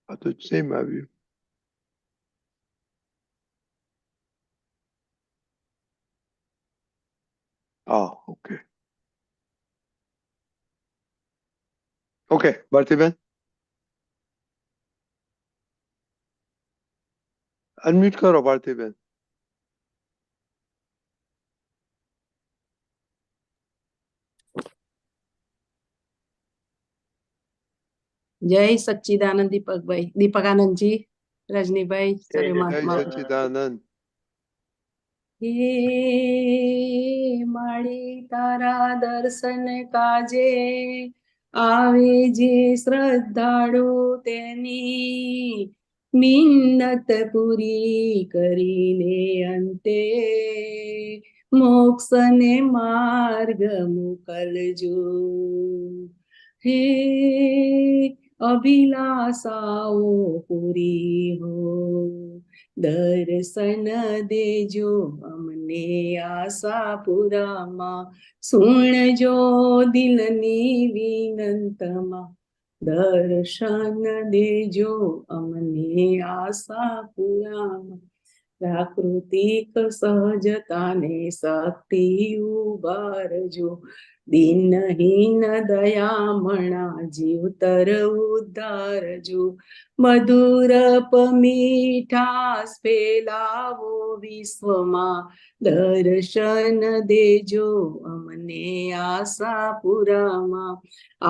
આ તો સેમ આવ્યું. હા, ઓકે ઓકે ભારતીબેન, અનમ્યુટ કરો ભારતીબેન. જય સચ્ચિદાનંદ દીપકભાઈ, દીપકાનંદજી, રજનીભાઈ, સર્વે જય મહાત્મા. સચ્ચિદાનંદ. હે માળી તારા દર્શન કાજે આવે જે શ્રદ્ધાળુ તેની મિન્નત પૂરી કરીને અંતે મોક્ષને માર્ગ મોકલજો. હે અભિલાષાઓ પૂરી હો, દર્શન દેજો અમને આશાપુરામાં, સુણજો દિલની વિનંતમાં, દર્શન દેજો અમને આશાપુરામાં. પ્રાકૃતિક સહજતાને શક્તિ ઉબારજો, દિનહીન દયામણા જીવતર ઉદ્ધારજો, મધુરપ મીઠાસ ફેલાવો વિશ્વમાં, દર્શન દેજો અમને આશાપુરામાં.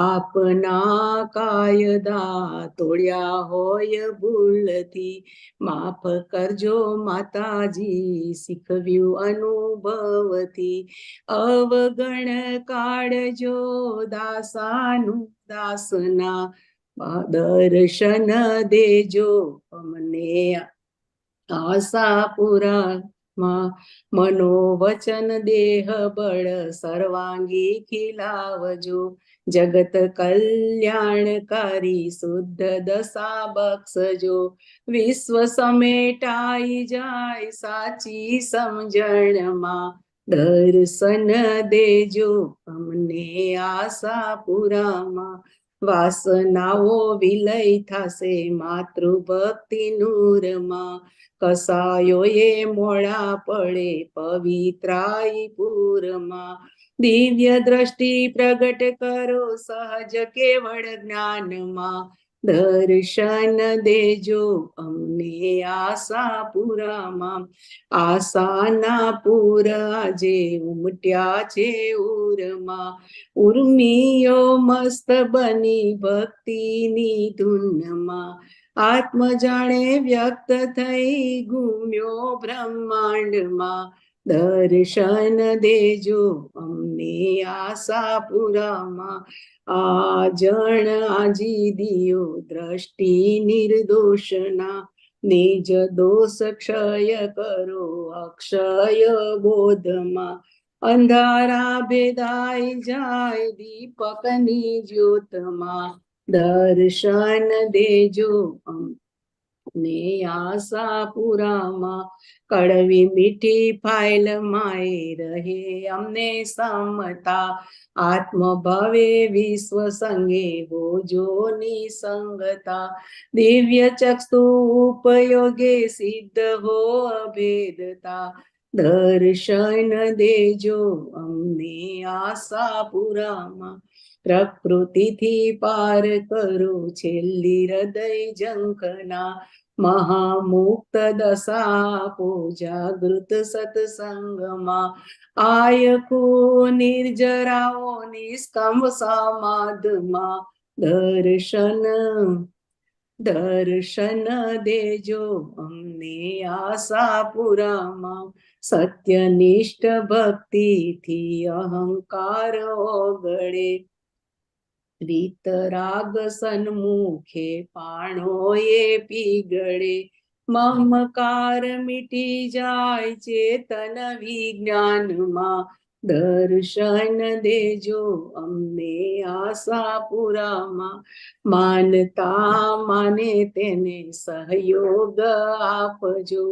આપના કાયદા તોડ્યા હોય ભૂલથી, માફ કરજો માતાજી શીખવ્યું અનુભવથી, અવગણ કાઢજો દાસાનું દાસના, દર્શન દેજો અમને આશાપુરામાં. મનોવચન દેહ બળ સર્વાંગી ખીલાવજો, જગત કલ્યાણકારી શુદ્ધ દશા બક્ષજો, વિશ્વ સમેટાઈ જાય સાચી સમજણમાં, દર્શન દેજો અમને આશાપુરામાં. વાસનાઓ વિલય થશે માતૃભક્તિ નૂરમાં, કસાયો એ મોડા પડે પવિત્રાઈ પૂરમાં, દિવ્ય દ્રષ્ટિ પ્રગટ કરો સહજ કેવળ જ્ઞાનમાં, દર્શન દેજો અમને આશાપુરામાં. આશાના પૂર આજે ઉમટ્યા છે ઉરમાં, ઉર્મિયો મસ્ત બની ભક્તિની ધૂનમાં, આત્મ જાણે વ્યક્ત થઈ ગુમ્યો બ્રહ્માંડમાં, દર્શન દેજો અમને આશાપુરામાં. આજણ આજી દિયો દ્રષ્ટિ નિર્દોષના, નિજ દોષ ક્ષય કરો અક્ષય બોધમાં, અંધારા ભેદાઈ જાય દીપકની જ્યોતમાં, દર્શન દેજો અમને આશાપુરામાં. કડવી મીઠી ફાઇલ માય રહે અમને સમતા, આત્મભાવે વિશ્વ સંગે હોજો નિસંગતા, દિવ્ય ચક્ષુ ઉપયોગે સિદ્ધ હો અભેદતા, દર્શન દેજો અમને આશાપુરામાં, પ્રકૃતિથી પાર કરો છેલ્લી હૃદય ઝંખના, મહામુક્ત દશા આપો જાગૃત સત્સંગમાં, આયકો નિર્જરાઓ નિષ્કંભ સમાધમાં, દર્શન દેજો અમને આશાપુરામાં, સત્યનિષ્ઠ ભક્તિથી અહંકાર ઓગળે, વિતરાગ સન્મુખે પાણોએ પીગળે, મમકાર મીટી જાય ચેતન વિજ્ઞાનમાં, દર્શન દેજો અમને આશાપુરામાં, માનતા માને તેને સહયોગ આપજો,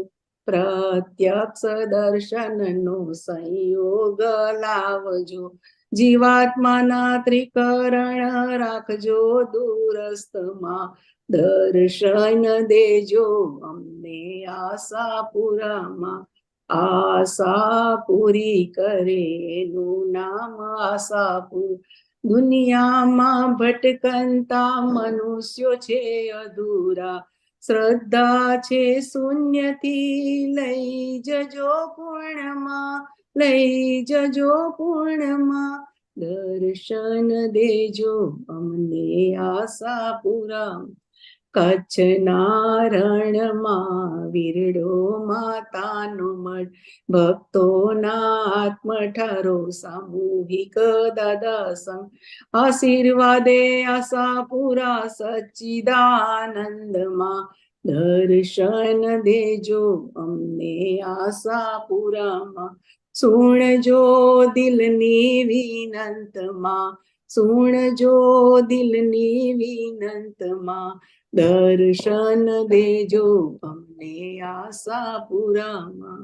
પ્રત્યક્ષ દર્શનનો સંયોગ લાવજો, જીવાત્માના ત્રિકરણ રાખજો દૂરસ્થમાં, દર્શન દેજો અમને આશાપુરામાં, આશા પૂરી કરે એનું નામ આશાપુર, દુનિયામાં ભટકંતા મનુષ્યો છે અધૂરા, શ્રદ્ધા છે શૂન્યથી લઈ જજો પૂર્ણમાં, લઈ જજો પૂર્ણમાં, દર્શન દેજો અમને આશાપુરા, કચ્છના રણમાં વિરડો માતાનો મઠ, ભક્તોના આત્મઠારો સામૂહિક દાદા સંગ, આશીર્વાદે આશાપુરા સચ્ચિદાનંદમાં, દર્શન દેજો અમને આશાપુરામાં, સુણજો દિલની વિનંતમાં, સુણજો દિલની વિનંતમાં, દર્શન દેજો અમને આશાપુરામાં.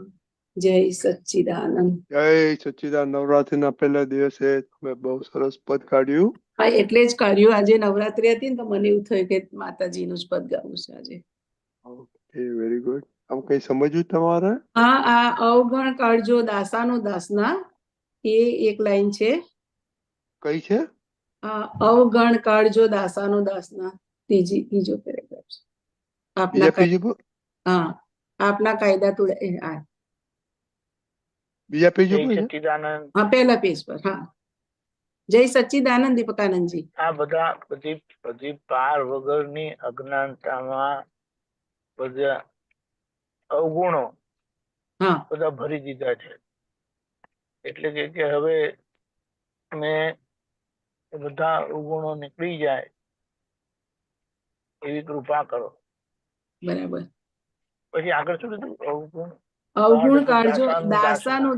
જય સચ્ચિદાનંદ. જય સચ્ચિદાનંદ. નવરાત્રીના પહેલા દિવસે તમે બહુ સરસ પદ કાઢ્યું. હા, એટલે જ કાઢ્યું. આજે નવરાત્રી હતી ને તો મને એવું થયું કે માતાજીનું જ પદ ગાવું છે આજે. Okay, very good. આમ કઈ સમજ્યું તમારે? હા, આ અવગણ કાઢજો દાસાનો દાસના એ એક લાઈન છે. કઈ છે? અવગણ કાઢજો દાસાનો દાસના ત્રીજો પેરેગ્રાફ છે. હા, આપના કાયદા તોડે. બીજા પેજ ઉપર છે? સચ્ચિદાનંદ. હા, પહેલા પેજ પર. હા, જય સચ્ચિદાનંદ દીપકાનંદજી. આ બધી પાર વગરની અજ્ઞાનતામાં બધા અવગુણો બધા ભરી દીધા છે. એટલે કે હવે મેં બધા અવગુણો નીકળી જાય એવી કૃપા કરો. બરાબર. પછી આગળ શું કીધું? અવગુણ કાઢજો દાસાનું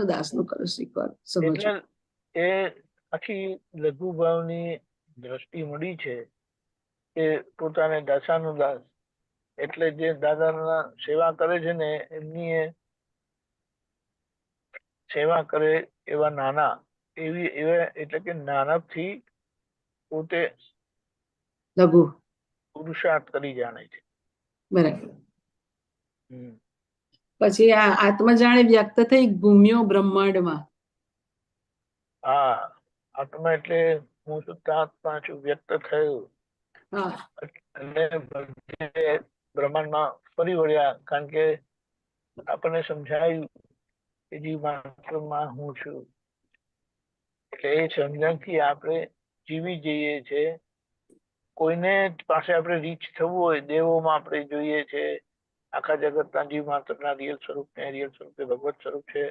દાસનું કરો શીખવા સમજો. એટલે એ આખી લઘુભાવની દ્રષ્ટિ મળી છે કે પોતાને દાસાનું દાસ એટલે જે દાદાના સેવા કરે છે ને એમની એ સેવા કરે એવા નાના એટલે કે નાનાથી પોતે લઘુ પુરુષાર્થ કરી જાણે છે. બરાબર. પછી આ આત્મા જાણે વ્યક્ત થઈ ભૂમ્યો બ્રહ્માંડમાં. હા, આત્મા એટલે હું શુદ્ધાત્મા છું, વ્યક્ત થયું અને બ્રહ્માંડમાં ફરી વળ્યા. કારણ કે આપણને સમજાયું કે જીવ માત્રમાં હું છું. એટલે એ સમજણથી આપણે જીવી જઈએ છે. કોઈને પાસે આપણે રીચ થવું હોય, દેવોમાં આપણે જોઈએ છે આખા જગતના જીવ માત્રના રિયલ સ્વરૂપને, રિયલ સ્વરૂપે ભગવત સ્વરૂપ છે,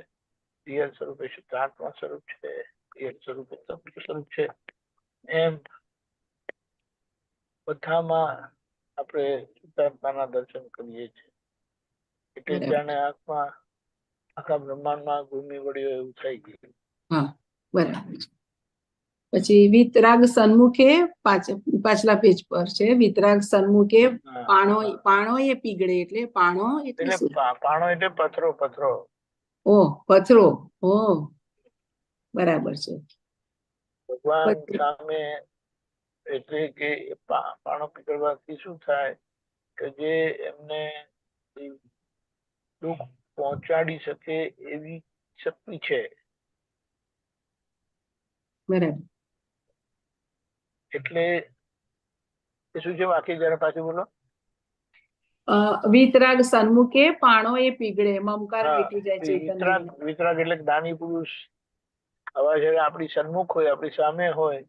રિયલ સ્વરૂપે શુદ્ધાત્મા સ્વરૂપ છે, રિયલ સ્વરૂપે તત્વ સ્વરૂપ છે. એમ બધામાં આપણે શુદ્ધાત્માના દર્શન કરીએ છીએ. એટલે જાણે આત્મા આખા બ્રહ્માંડમાં ઘૂમી વળ્યો એવું થઈ ગયું. હા, બરાબર. પછી વિતરાગ સન્મુખે પાછલા પેજ પર છે. વિતરાગ સન્મુખે પાણો એ પીગળે. એટલે પાણો એટલે પથરો. પથરો. બરાબર છે. ભગવાન સામે એટલે કે પાણો પીગળવાથી શું થાય કે જે એમને દુઃખ પહોંચાડી શકે એવી શક્તિ છે. બરાબર. એટલે એ શું છે વાક્ય જરા પાછું બોલો. વિતરાગ સન્મુખે પાણો એ પીગળે, મમકાર હા, મીટી જાય ચેતન વિતરાગ વિતરાગ એટલે દાની પુરુષ હવે જયારે આપણી સન્મુખ હોય, આપણી સામે હોય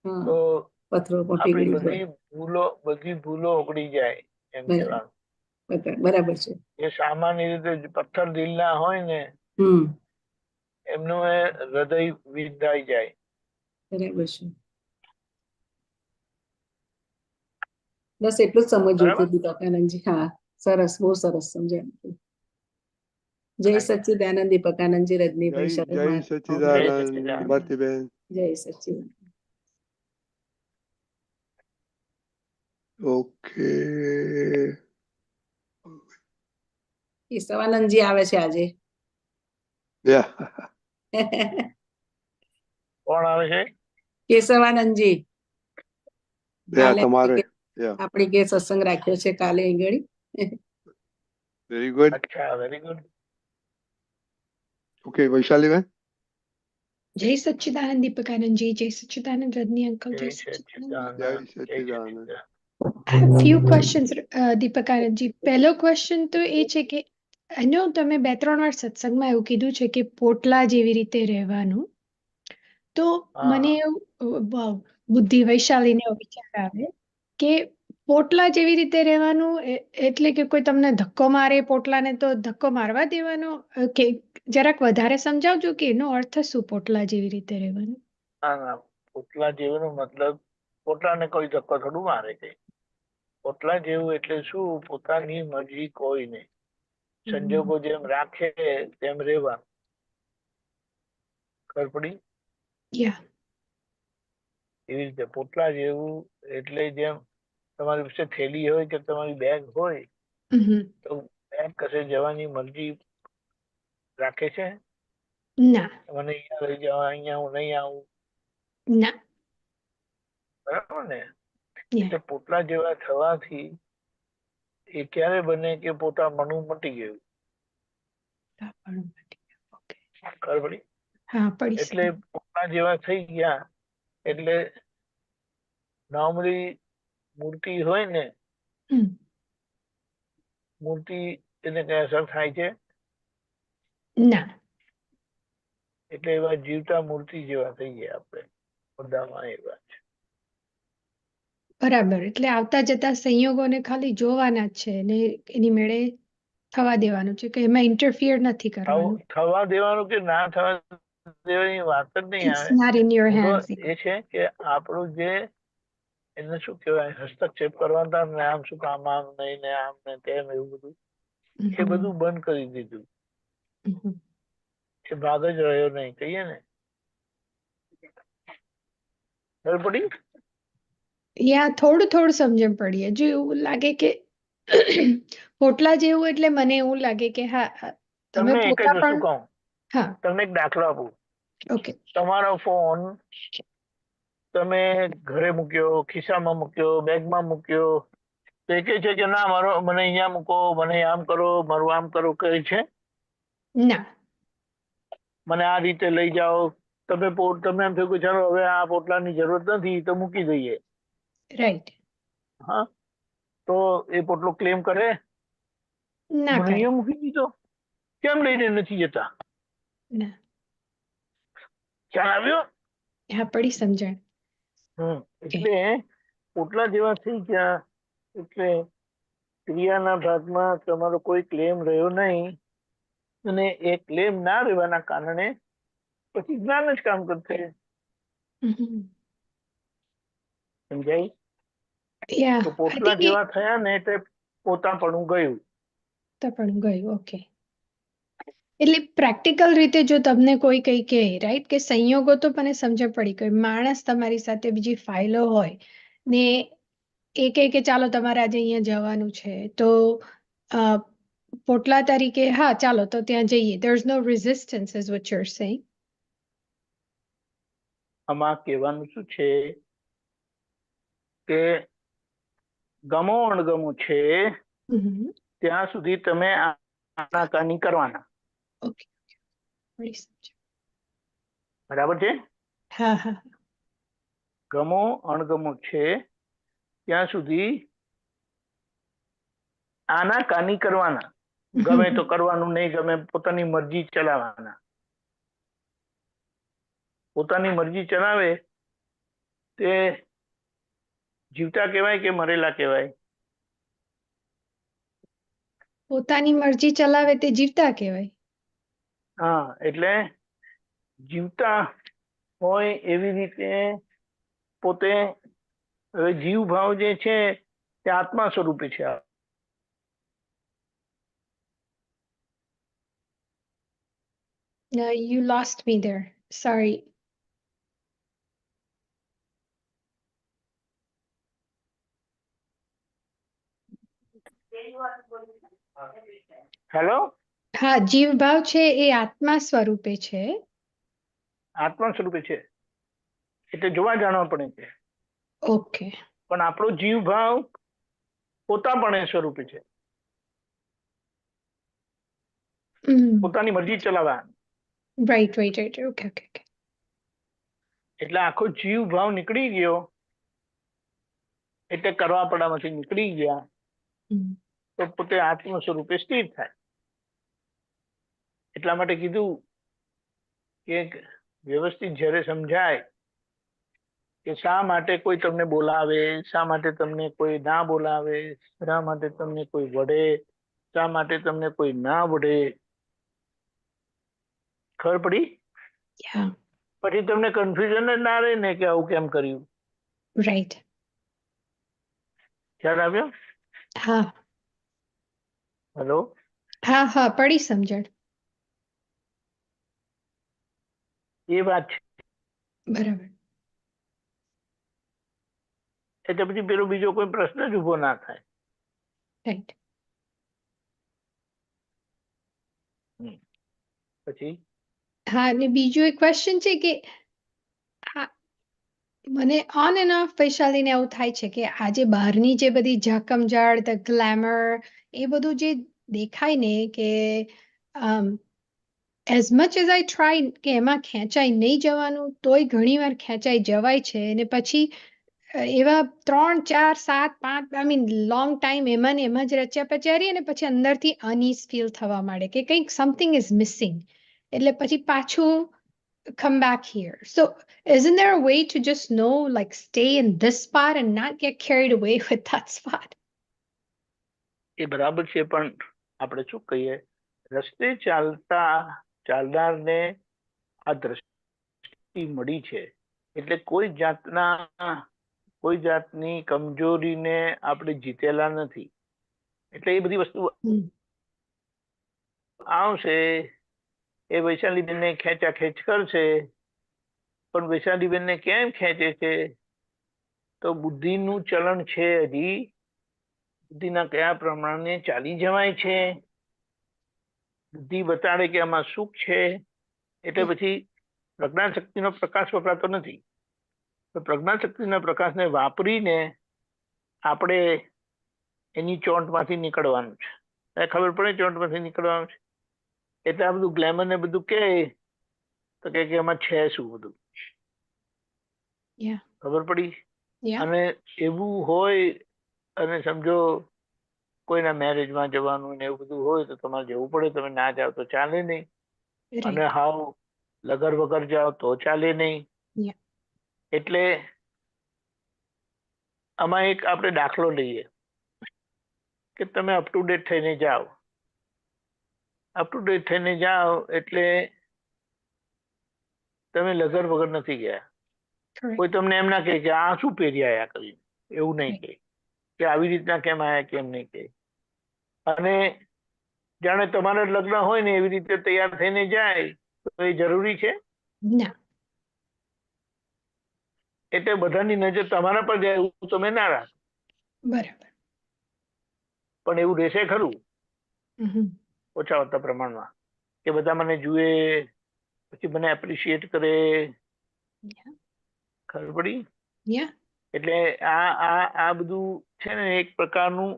હા, તો પથ્થરો પણ આપણી પીગળી જાય. બધી ભૂલો ઓગળી જાય એમ કહેવાનું. બરાબર છે. જે સામાન્ય રીતે પથ્થર દિલના હોય ને એમનું એ હૃદય વિંધાઈ જાય. બરાબર છે. બસ એટલું જ સમજવું બરાબર. હતું દીપકાનંદજી. હા, સરસ, બહુ સરસ સમજાયું. જય સચ્ચિદાનંદ દીપકાનંદજી, રજનીભાઈ, જય શર્મા. સચ્ચિદાનંદ ભારતીબેન. જય સચ્ચિદાનંદ. ઓકે. કેશવાનંદજી આવે છે આજે. કોણ આવે છે? કેશવાનંદજી. કાલે તમારે આપણી કે સત્સંગ રાખ્યો છે કાલે આગળ. Very good. અચ્છા, વેરી ગુડ. ઓકે, વૈશાલીબેન. જય સચ્ચિદાનંદ દીપકાનંદજી, જય સચ્ચિદાનંદ રજની અંકલ, જય સચ્ચિદાનંદ. જય સચ્ચિદાનંદ. few questions, દીપકાનંદજી. પહેલો ક્વેશ્ચન તો એ છે કે એનો તમે 2-3 વાર સત્સંગમાં એવું કીધું છે કે પોટલા જેવી રીતે રહેવાનું. તો મને એવું બુદ્ધિ વૈશાલીને એવો વિચાર આવે કે પોટલા જેવી રીતે રહેવાનું એટલે કે કોઈ તમને ધક્કો મારે પોટલાને તો ધક્કો મારવા દેવાનો, કે જરાક વધારે સમજાવજો કે એનો અર્થ શું પોટલા જેવી રીતે રહેવાનું. ના, પોટલા જેવાનો મતલબ પોટલાને કોઈ ધક્કો થોડું મારે છે. પોટલા જેવું એટલે શું? પોતાની મરજી કોઈ નહીં, સંજોગો જેમ રાખે તેમ રહેવાનું. ખબર પડી? એવી રીતે પોટલા જેવું એટલે જેમ તમારી પાસે થેલી હોય કે તમારી બેગ હોય તો બેગ કશે જવાની મરજી રાખે છે? ના. મને અહીંયા લઈ જાઓ, અહીંયા હું નહીં આવું. ના. બરાબર ને? એટલે પોટલા જેવા થવાથી એ ક્યારે બને કે પોતા મનું મટી ગયું. ખબર પડી? એટલે પોટલા જેવા થઈ ગયા એટલે નોર્મલી મૂર્તિ હોય ને, મૂર્તિ એને કઈ અસર થાય છે? ના. એટલે એવા જીવતા મૂર્તિ જેવા થઈ ગયા આપણે બધામાં. એ વાત છે. બરાબર. એટલે આવતા જતા સંયોગોને ખાલી જોવાના જ છે ને એની મેળે થવા દેવાનું છે, કે એમાં ઇન્ટરફિયર નથી કરવાનું. થવા દેવાનું કે ના થવા દેવાની વાત જ નહીં It's not in your આવે. hands. એ છે કે આપણું જે એને શું કહેવાય હસ્તક્ષેપ કરવાના ને આમ શું કામ આમ નહીં ને આમ ને તેમ એવું બધું એ બધું બંધ કરી દીધું. એ ભાગ જ રહ્યો નહીં કહીએ ને. ખબર પડી? થોડું સમજણ પડી. હજુ એવું લાગે કે પોટલા જેવું એટલે મને એવું લાગે કે હા તમે તમને એક જ પોતા વસ્તુ પણ. કહું, હા, તમને એક દાખલો આપું. ઓકે. તમારો ફોન તમે ઘરે મૂક્યો, ખિસ્સામાં મૂક્યો, બેગમાં મૂક્યો, તો એ કહે છે કે ના મને અહીંયા મૂકો, મને આમ કરો, મારું આમ કરો, કહે છે? ના. મને આ રીતે લઈ જાઓ. તમે એમ થયું કે ચાલો હવે આ પોટલાની જરૂરત નથી તો મૂકી દઈએ. રાઈટ. હા, તો એ પોટલો ક્લેમ કરે? ના મને અહીંયા મૂકી દીધો, કેમ લઈને નથી જતા? ના. ખ્યાલ આવ્યો? હા, પડી સમજણ. એટલે પોટલા જેવા થઈ ગયા એટલે ક્રિયાના ભાગમાં તમારો કોઈ ક્લેમ રહ્યો નહીં, અને એ ક્લેમ ના રહેવાના કારણે પછી જ્ઞાન જ કામ કરશે. સમજાય? તો પોટલા જેવા થયા ને એટલે પોતાપણું ગયું. ઓકે. એટલે પ્રેક્ટિકલ રીતે જો તમને કોઈ કઈ કહે, રાઈટ, કે સંયોગો તો મને સમજ પડી ગઈ. માણસ તમારી સાથે બીજી ફાઇલો હોય ને એ કહે કે ચાલો તમારે આજે અહીંયા જવાનું છે તો પોટલા તરીકે હા ચાલો તો ત્યાં જઈએ. There's no resistance is what you're saying. આમાં કહેવાનું શું છે કે ગમો અણગમો છે ત્યાં સુધી તમે આનાકાની કરવાના. ઓકે મળી સમજ. બરાબર છે? હા હા ગમો અણગમો છે ત્યાં સુધી આનાકાની કરવાના. ગમે તો કરવાનું, નહીં ગમે પોતાની મરજી ચલાવવાના. પોતાની મરજી ચલાવે તે જીવતા કહેવાય કે મરેલા કહેવાય? પોતાની મરજી ચલાવે તે જીવતા કહેવાય. હા, એટલે જીવતા હોય એવી રીતે પોતે, હવે જીવ ભાવ જે છે તે આત્મા સ્વરૂપે છે. You lost me there. Sorry. Hello, હા, જીવ ભાવ છે એ આત્મા સ્વરૂપે છે. આત્મા સ્વરૂપે છે એટલે જોવા જાણવા પડે છે. ઓકે. પણ આપણો જીવ ભાવ પોતાપણે સ્વરૂપે છે, પોતાની મરજી ચલાવવા. Right right right. Okay okay okay. એટલે આખો જીવ ભાવ નીકળી ગયો એટલે કરવાપણામાંથી નીકળી ગયા તો પોતે આત્મ સ્વરૂપે સ્થિર થાય. એટલા માટે કીધું કે વ્યવસ્થિત જ્યારે સમજાય કે શા માટે કોઈ તમને બોલાવે, શા માટે તમને કોઈ ના બોલાવે, શા માટે તમને કોઈ વઢે, શા માટે તમને કોઈ ના વઢે, ખબર પડી? પછી તમને કન્ફ્યુઝન જ ના રહે ને કે આવું કેમ કર્યું. રાઈટ. ખ્યાલ આવ્યો? હા. હેલો. હા હા પડી સમજણ. એ વાત છે. બરાબર. એટલે પછી પેલો બીજો કોઈ પ્રશ્ન જ ઉભો ના થાય. રાઈટ. પછી હા, અને બીજો એક ક્વેશ્ચન છે કે મને ઓન એન્ડ ઓફ વૈશાલીને એવું થાય છે કે આજે બહારની જે બધી ઝાકમઝાળ, ધ ગ્લેમર, એ બધું જે દેખાય ને કે as much as I try કે એમાં ખેંચાઈ નહીં જવાનું, તોય ઘણી વાર ખેંચાઈ જવાય છે. અને પછી એવા 3, 4, 7, 5 આઈ મીન લોંગ ટાઈમ એમાં ને એમાં જ રચ્યા પચ્યા રહીએ ને પછી અંદરથી અનઈઝ ફીલ થવા માંડે કે કંઈક સમથિંગ ઇઝ મિસિંગ. એટલે પછી પાછું come back here. So isn't there a way to just know, like, stay in this spot and not get carried away with that spot? એ બરાબર છે, પણ આપણે શું કહીએ, રસ્તે ચાલનારને આ દ્રષ્ટિ મળી છે એટલે કોઈ જાતની કમજોરીને આપણે જીતેલા નથી. એટલે એ બધી વસ્તુ આવશે, એ વૈશાલીબેનને ખેંચાખેંચ કરશે. પણ વૈશાલીબેનને કેમ ખેંચે છે? તો બુદ્ધિનું ચલણ છે, હજી બુદ્ધિના કયા પ્રમાણે ચાલી જવાય છે. બુદ્ધિ બતાડે કે આમાં સુખ છે એટલે પછી પ્રજ્ઞાશક્તિનો પ્રકાશ વપરાતો નથી. તો પ્રજ્ઞાશક્તિના પ્રકાશને વાપરીને આપણે એની ચોંટમાંથી નીકળવાનું છે. ખબર પડે ચોંટમાંથી નીકળવાનું છે એટલે આ બધું ગ્લેમર ને બધું કે તો કે એમાં છે શું બધું ખબર પડી. અને એવું હોય અને સમજો કોઈના મેરેજમાં જવાનું ને એવું બધું હોય તો તમારે જવું પડે. તમે ના જાઓ તો ચાલે નહીં, અને હાવ લગર વગર જાઓ તો ચાલે નહીં. એટલે આમાં એક આપણે દાખલો લઈએ કે તમે અપ ટુ ડેટ થઈને જાઓ. અપ ટુ ડેટ થઈને જાઓ એટલે તમે લગર વગર નથી ગયા. કોઈ તમને એમ ના કહે કે આ શું પહેરી આયા કરીને, એવું નહીં કહે કે આવી રીતના કેમ આયા કેમ નહીં કહે. અને જાણે તમારા લગ્ન હોય ને એવી રીતે તૈયાર થઈને જાય તો એ જરૂરી છે? એટલે બધાની નજર તમારા પર જાય એવું તમે ના રાખો. બરાબર. પણ એવું રહેશે ખરું ઓછા ઓછા પ્રમાણમાં કે બધા મને જુએ પછી મને એપ્રિશિએટ કરે. ખબર પડી? એટલે આ બધું છે ને એક પ્રકારનું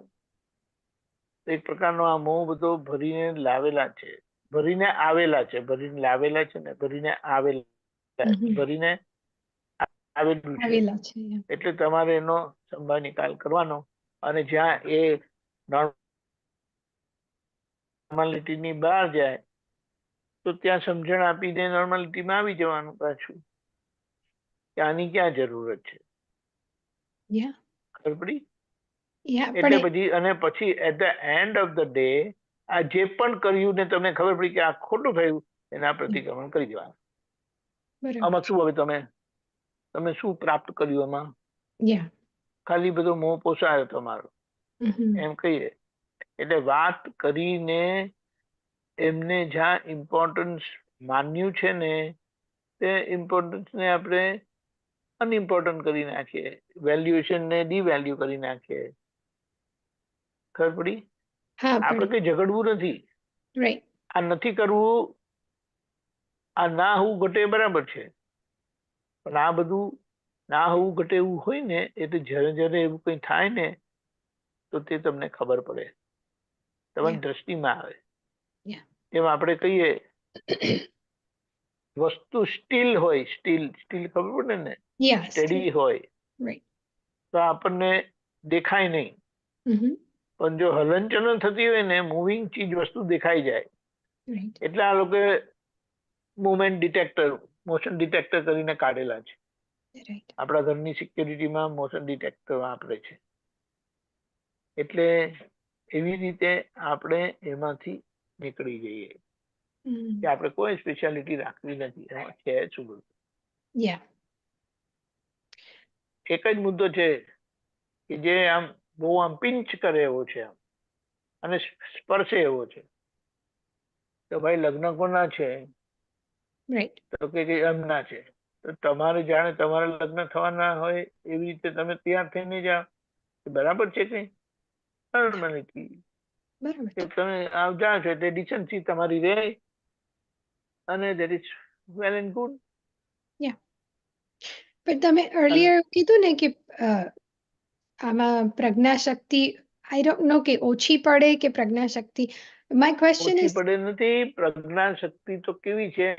એક પ્રકારનો આ મોહ બધો ભરીને લાવેલા છે, ભરીને આવેલા છે, ભરીને લાવેલા છે ને ભરીને આવેલા, ભરીને આવેલું છે. આવેલા છે yeah. એટલે તમારે એનો સંભાળ નિકાલ કરવાનો, અને જ્યાં એ નોર્માલિટીની બહાર જાય તો ત્યાં સમજણ આપીને નોર્માલિટીમાં આવી જવાનું પાછું, કે આની ક્યાં જરૂરત છે. Yeah. ખબર પડી? Yeah, એટલે પણ પછી અને પછી at the end of the day આ જે પણ કર્યું ને તમને ખબર પડી કે આ ખોટું થયું, એના પ્રતિક્રમણ કરી દેવાનું. બરાબર આમાં છે. શું હવે તમે શું પ્રાપ્ત કર્યું? એમાં Yeah. ખાલી બધો મોહ પોસાયો તમારો, Mhm. એમ કહીએ. એટલે વાત કરીને એમને જ્યાં ઇમ્પોર્ટન્સ માન્યું છે ને તે ઇમ્પોર્ટન્સ ને આપણે અનઇમ્પોર્ટન્ટ કરી નાખીએ, વેલ્યુએશન ને ડીવેલ્યુ કરી નાખીએ. ખબર પડી? હા આપણે પણ કઈ ઝઘડવું નથી. રાઈટ આ નથી કરવું, આ ના હોવું ઘટે બરાબર છે, પણ આ બધું ના હોવું ઘટે એવું હોય ને, એટલે જ્યારે જ્યારે એવું કંઈ થાય ને તો તે તમને ખબર પડે, તમારી દ્રષ્ટિમાં આવે. Yeah. એમ આપણે કહીએ વસ્તુ સ્ટીલ હોય, સ્ટીલ ખબર પડે ને, Yeah, સ્ટેડી હોય right. તો આપણને દેખાય નહીં, Mhm. પણ જો હલનચલન થતી હોય ને, મૂવિંગ ચીજ વસ્તુ દેખાઈ જાય. Right. એટલે આ લોકો મુવમેન્ટ ડિટેક્ટર, મોશન ડિટેક્ટર કરીને કાઢેલા છે. Right. આપણા ઘરની સિક્યોરિટીમાં મોશન ડિટેક્ટર વાપરે છે. એટલે એવી રીતે આપણે એમાંથી નીકળી જઈએ કે આપણે કોઈ સ્પેશિયાલિટી રાખવી નથી, એમાં છે શું બધું. Yeah. એક જ મુદ્દો છે કે જે આમ બહુ આમ પિંચ કરે એવો છે, આમ અને સ્પર્શે એવો છે. તો ભાઈ લગ્ન કોના છે? Right. તો કે એમના છે. તો તમારે જાણે તમારા લગ્ન થવાના હોય એવી રીતે તમે તૈયાર થઈને જાઓ, બરાબર છે કઈ નોર્માલિટી. બરાબર છે. તમે જાઓ છો એટલે ડિસન્સી તમારી રહે, અને that is well and good. પણ તમે earlier કીધું ને કે આમાં પ્રજ્ઞાશક્તિ આઈ ડોન્ટ નો કે ઓછી પડે કે પ્રજ્ઞાશક્તિ. માય ક્વેશ્ચન ઓછી ઇઝ પડે નથી. પ્રજ્ઞા શક્તિ તો કેવી છે,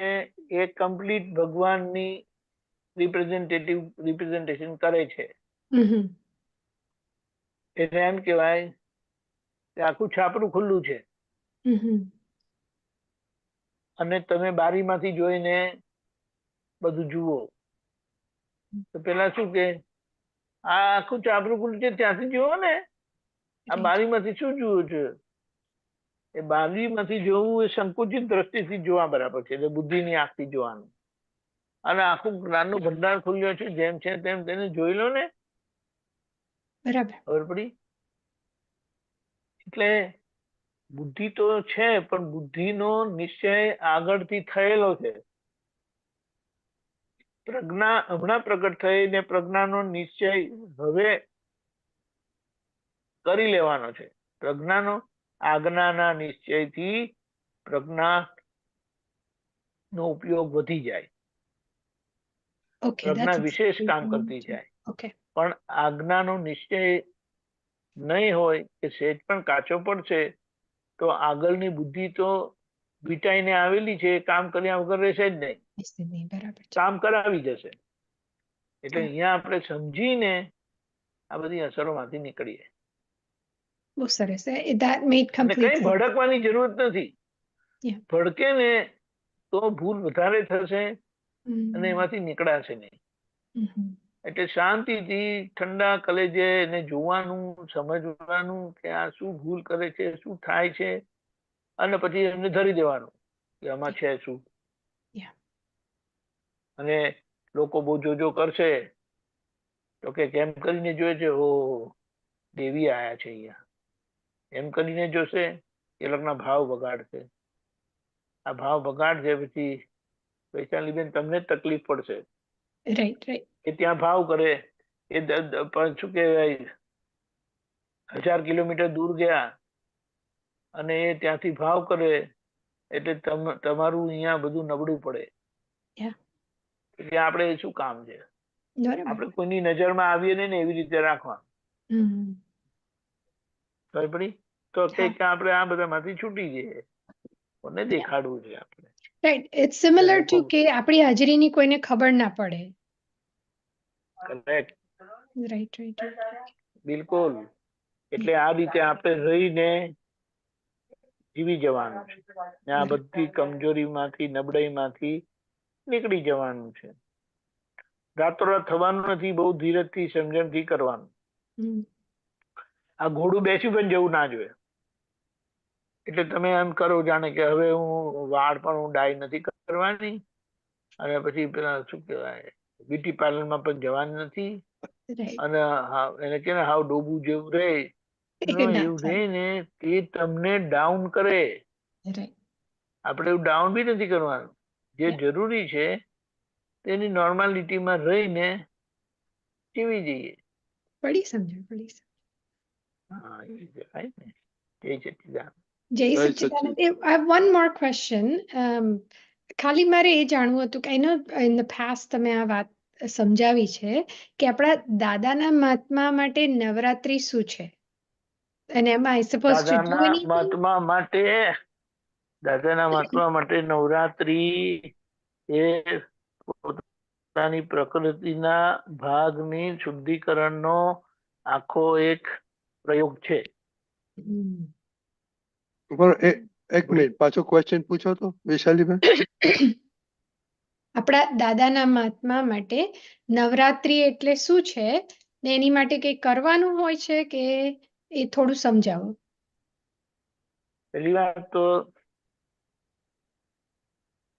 એ કમ્પ્લીટ ભગવાનની રિપ્રેઝન્ટેશન કરે છે. એટલે એમ કહેવાય કે આખું છાપરું ખુલ્લું છે, અને તમે બારીમાંથી જોઈને બધું જુઓ. તો પેલા શું કે આ આખું છાપરું ખુલ્લું છે, ત્યાંથી જુઓ ને, આ બારીમાંથી શું જુઓ છો? એ બારીમાંથી જોવું એ સંકુચિત દ્રષ્ટિથી જોવા બરાબર છે, એટલે બુદ્ધિની આંખથી જોવાનું. અને આખું જ્ઞાનનું ભંડાર ખુલ્યો છે, જેમ છે તેમ તેને જોઈ લો ને, બરાબર. ખબર પડી? એટલે બુદ્ધિ તો છે, પણ બુદ્ધિનો નિશ્ચય આગળથી થયેલો છે. પ્રજ્ઞા હમણાં પ્રગટ થઈ ને પ્રજ્ઞાનો નિશ્ચય હવે કરી લેવાનો છે. પ્રજ્ઞાનો આજ્ઞાના નિશ્ચયથી પ્રજ્ઞાનો ઉપયોગ વધી જાય, Okay, પ્રજ્ઞા that's વિશેષ કામ કરતી જાય. okay. પણ આજ્ઞાનો નિશ્ચય નહીં હોય કે સેજ પણ કાચો પડશે તો આગળની બુદ્ધિ તો વીટાઈને આવેલી છે, કામ કર્યા વગર રહેશે જ નહીં, બરાબર છે. કામ કરાવી જશે. એટલે અહીંયા આપણે સમજીને આ બધી અસરોમાંથી નીકળીએ. બહુ સરસ. That made અને complete કઈ sense. ભડકવાની જરૂરત નથી. Yeah. ભડકે ને તો ભૂલ વધારે થશે અને Mm. એમાંથી નીકળાશે નહીં. Mhm. એટલે શાંતિથી ઠંડા કલેજે એને જોવાનું, સમજવાનું કે આ શું ભૂલ કરે છે, શું થાય છે, અને પછી એમને ધરી દેવાનું કે આમાં છે શું. Yeah. અને લોકો બહુ જોજો કરશે તો કે કેમ કરીને જોયે છે, ઓ દેવી આયા છે અહીંયા, એમ કરીને જોશે, એ લોકોના ભાવ બગાડશે. આ ભાવ બગાડશે પછી વૈશાલીબેન તમને જ તકલીફ પડશે. Right, right. એ ત્યાં ભાવ કરે, એ શું કહેવાય 1000 કિલોમીટર દૂર ગયા અને એ ત્યાંથી ભાવ કરે, એટલે તમારું અહીંયા બધું નબળું પડે. Yeah. એટલે આપણે શું કામ છે? બરાબર. આપણે કોઈની નજરમાં આવીએ નહીં ને એવી રીતે રાખવા. Mm. ખબર પડી? તો કે આપણે આ બધામાંથી છૂટી જઈએ, કોને દેખાડવું છે આપણે. રાઈટ, ઇટ્સ સિમિલર ટુ લોકો કે આપણી હાજરીની કોઈને ખબર ના પડે. Correct, right right. બિલકુલ. એટલે આ રીતે આપણે રહીને જીવી જવાનું છે ને આ બધી કમજોરીમાંથી, નબળાઈમાંથી નીકળી જવાનું છે. રાતોરાત થવાનું નથી, બહુ ધીરજથી, સમજણથી કરવાનું. આ ઘોડું બેસી પણ જવું ના જોઈએ. એટલે તમે એમ કરો જાણે કે હવે હું વાળ પણ હું ડાય નથી કરવાની, અને પછી પેલા શું કહેવાય બ્યુટી પાર્લરમાં પણ જવાની નથી, અને એને કે હાવ ડોબું જેવું રહે, એવું રહે ને એ તમને ડાઉન કરે. આપણે એવું ડાઉન બી નથી કરવાનું. જે જરૂરી છે તેની નોર્માલિટીમાં રહીને જીવી જઈએ. પડી સમજ. હા, એ જવાય ને. જય સચ્ચિદાનંદ. જય સચ્ચિદાનંદ. I have one more question. ખાલી મારે એ જાણવું હતું કે એનો ઇન ધ પાસ્ટ તમે આ વાત સમજાવી છે કે આપણા દાદાના મહાત્મા માટે નવરાત્રી શું છે, અને એમાં આઈ સપોઝ ટુ ડુ એનીથિંગ. દાદાના મહાત્મા માટે નવરાત્રી એ પોતાની પ્રકૃતિના ભાગની શુદ્ધિકરણનો આખો એક પ્રયોગ છે. એક મિનિટ, પાછો ક્વેશ્ચન પૂછો તો વૈશાલીબેન. આપણા દાદાના મહાત્મા માટે નવરાત્રી એટલે શું છે ને એની માટે કઈ કરવાનું હોય છે કે એ થોડું સમજાવો. પહેલી વાત તો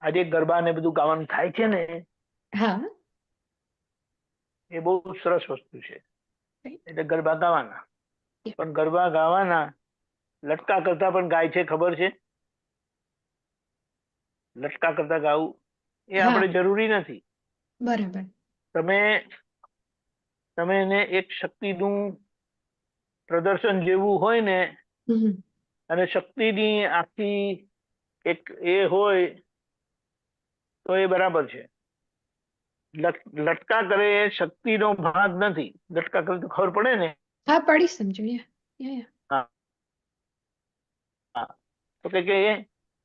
આજે ગરબા ને બધું ગાવાનું થાય છે ને, હા, એ બહુ સરસ વસ્તુ છે. એટલે ગરબા ગાવાના, પણ ગરબા ગાવાના લટકા કરતા પણ ગાય છે, ખબર છે? લટકા કરતા ગાવું એ આપણે જરૂરી નથી. બરાબર. તમે એને એક શક્તિનું પ્રદર્શન જેવું હોય ને, અને શક્તિની આખી એક એ હોય તો એ બરાબર છે. લટકા કરે એ શક્તિનો ભાગ નથી. લટકા કરે તો ખબર પડે ને. હા, પડી સમજો. હા, તો કે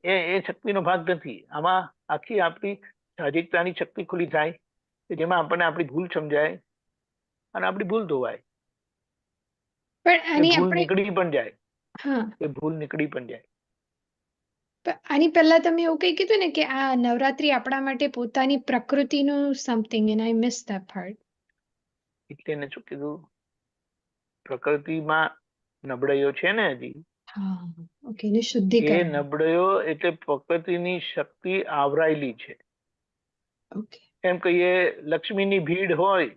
એ શક્તિનો ભાગ નથી. આમાં આખી આપણી સાહજિકતાની શક્તિ ખુલ્લી થાય કે જેમાં આપણને આપણી ભૂલ સમજાય અને આપણી ભૂલ ધોવાય. એ ભૂલ નીકળી પણ જાય. એ ભૂલ નીકળી પણ જાય. આની પહેલા તમે એવું કઈ કીધું ને કે આ નવરાત્રી આપણા માટે પોતાની પ્રકૃતિનું something, and I miss that part. એટલે એને શું કીધું, પ્રકૃતિમાં નબળાઈઓ છે ને હજી, એ નબળાઈઓ એટલે પ્રકૃતિની શક્તિ આવરાયેલી છે. એમ કહીએ લક્ષ્મીની ભીડ હોય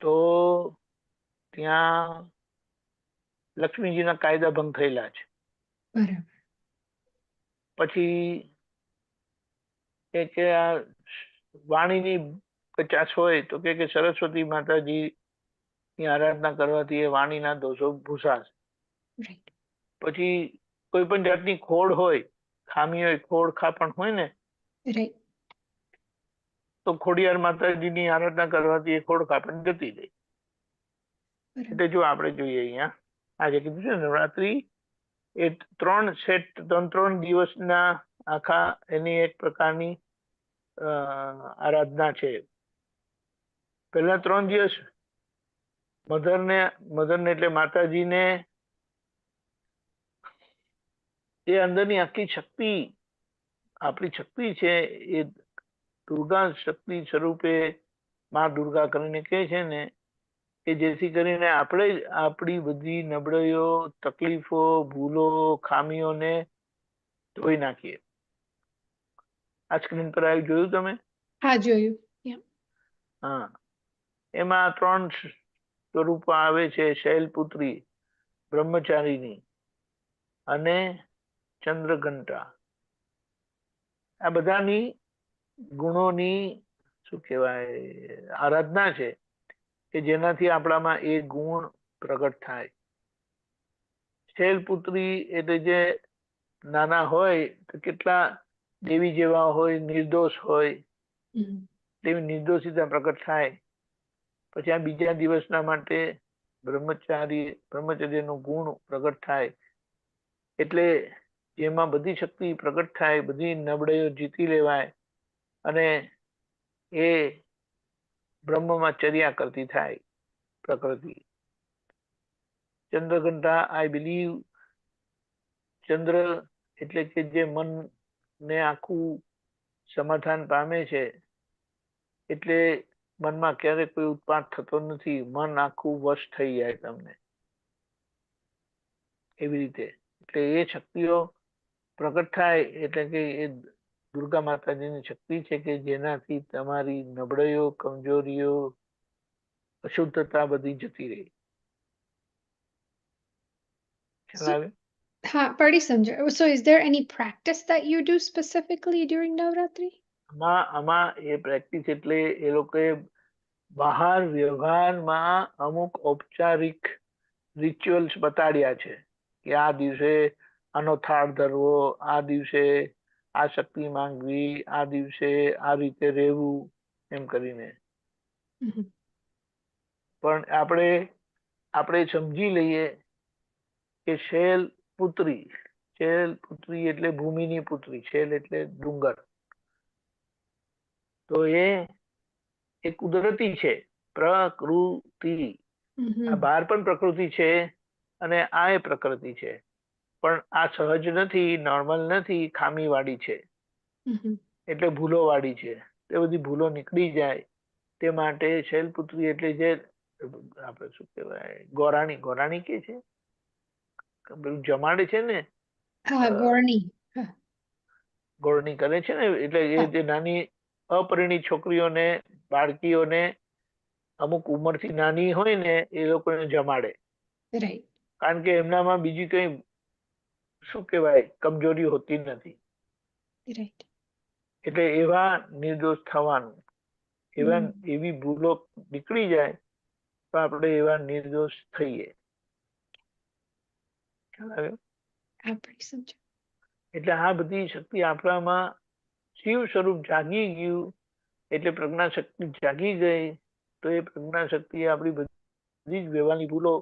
તો ત્યાં લક્ષ્મીજીના કાયદા ભંગ થયેલા છે. પછી કે આ વાણીની કચાશ હોય તો કે સરસ્વતી માતાજી ની આરાધના કરવાથી એ વાણીના દોષો ભૂસાશે. પછી કોઈ પણ જાતની ખોડ હોય, ખામી હોય, ખોડ ખાપણ હોય ને, તો ખોડિયાર માતાજીની આરાધના કરવાથી એ ખોડ ખાપણ જતી રહે. એટલે જો આપણે જોઈએ અહીંયા આજે કીધું છે નવરાત્રી એ ત્રણ દિવસના આખા એની એક પ્રકારની આરાધના છે. પહેલા 3 દિવસ મધરને એટલે માતાજીને એ અંદરની આખી શક્તિ, આપણી શક્તિ છે એ દુર્ગા શક્તિ સ્વરૂપે માં દુર્ગા કરીને કહે છે ને, કે જેથી કરીને આપણે આપણી બધી નબળાઈઓ, તકલીફો, ભૂલો, ખામીઓને ધોઈ નાખીએ. આ સ્ક્રીન પર આવી જોયું તમે? હા, જોયું. હા, એમાં 3 સ્વરૂપો આવે છે: શૈલપુત્રી, બ્રહ્મચારીની અને ચંદ્રઘંટા. આ બધાની ગુણોની શું કહેવાય આરાધના છે કે જેનાથી આપણામાં એ ગુણ પ્રગટ થાય. શૈલપુત્રી એટલે જે નાના હોય તો કેટલા દેવી જેવા હોય, નિર્દોષ હોય, તેવી નિર્દોષિતા પ્રગટ થાય. પછી આ બીજા દિવસના માટે બ્રહ્મચર્યનો ગુણ પ્રગટ થાય, એટલે જેમાં બધી શક્તિ પ્રગટ થાય, બધી નબળાઈઓ જીતી લેવાય અને એ બ્રહ્મમાં ચર્યા કરતી થાય પ્રકૃતિ. ચંદ્રઘંટા, આઈ બિલીવ ચંદ્ર એટલે કે જે મનને આખું સમાધાન પામે છે, એટલે મનમાં ક્યારેક કોઈ ઉત્પાત થતો નથી, મન આખું વશ થઈ જાય તમને એવી રીતે. એટલે એ શક્તિઓ પ્રગટ થાય એટલે કે એ દુર્ગા માતાજીની શક્તિ છે કે જેનાથી તમારી નબળાઈઓ, કમજોરીઓ, અશુદ્ધતા બધી જતી રહી. ખ્યાલ આવે? હા, પડી સમજો. So is there any practice that you do specifically during Navratri? આમાં એ પ્રેક્ટિસ એટલે એ લોકોએ બહાર વ્યવહારમાં અમુક ઔપચારિક રિચ્યુઅલ્સ બતાડ્યા છે કે આ દિવસે આનો થાળ ધરવો, આ દિવસે આ શક્તિ માંગવી, આ દિવસે આ રીતે રહેવું, એમ કરીને. પણ આપણે સમજી લઈએ કે શૈલ પુત્રી એટલે ભૂમિની પુત્રી, શૈલ એટલે ડુંગર, તો એ કુદરતી છે, પ્રકૃતિ. આ બહાર પણ પ્રકૃતિ છે અને આ એ પ્રકૃતિ છે, પણ આ સહજ નથી, નોર્મલ નથી, ખામી વાળી છે, એટલે ભૂલો વાળી છે. તે બધી ભૂલો નીકળી જાય તે માટે શૈલપુત્રી એટલે જે આપણે શું કહેવાય, ગોરાણી કે છે, પેલું જમાડે છે ને, ગોળણી કરે છે ને, એટલે એ જે નાની અપરિણીત છોકરીઓને, બાળકીઓને અમુક ઉંમરથી નાની હોય ને એ લોકોને જમાડે, કારણ કે એમનામાં બીજી કઈ શું કહેવાય કમજોરી હોતી નથી. એટલે એવા નિર્દોષ થવાનું, એવી ભૂલો નીકળી જાય તો આપણે એવા નિર્દોષ થઈએ. એટલે આ બધી શક્તિ આપણામાં શિવ સ્વરૂપ જાગી ગયું એટલે પ્રજ્ઞા શક્તિ જાગી ગઈ, તો એ પ્રજ્ઞા શક્તિ આપણી બધી જ વ્યવહારની ભૂલો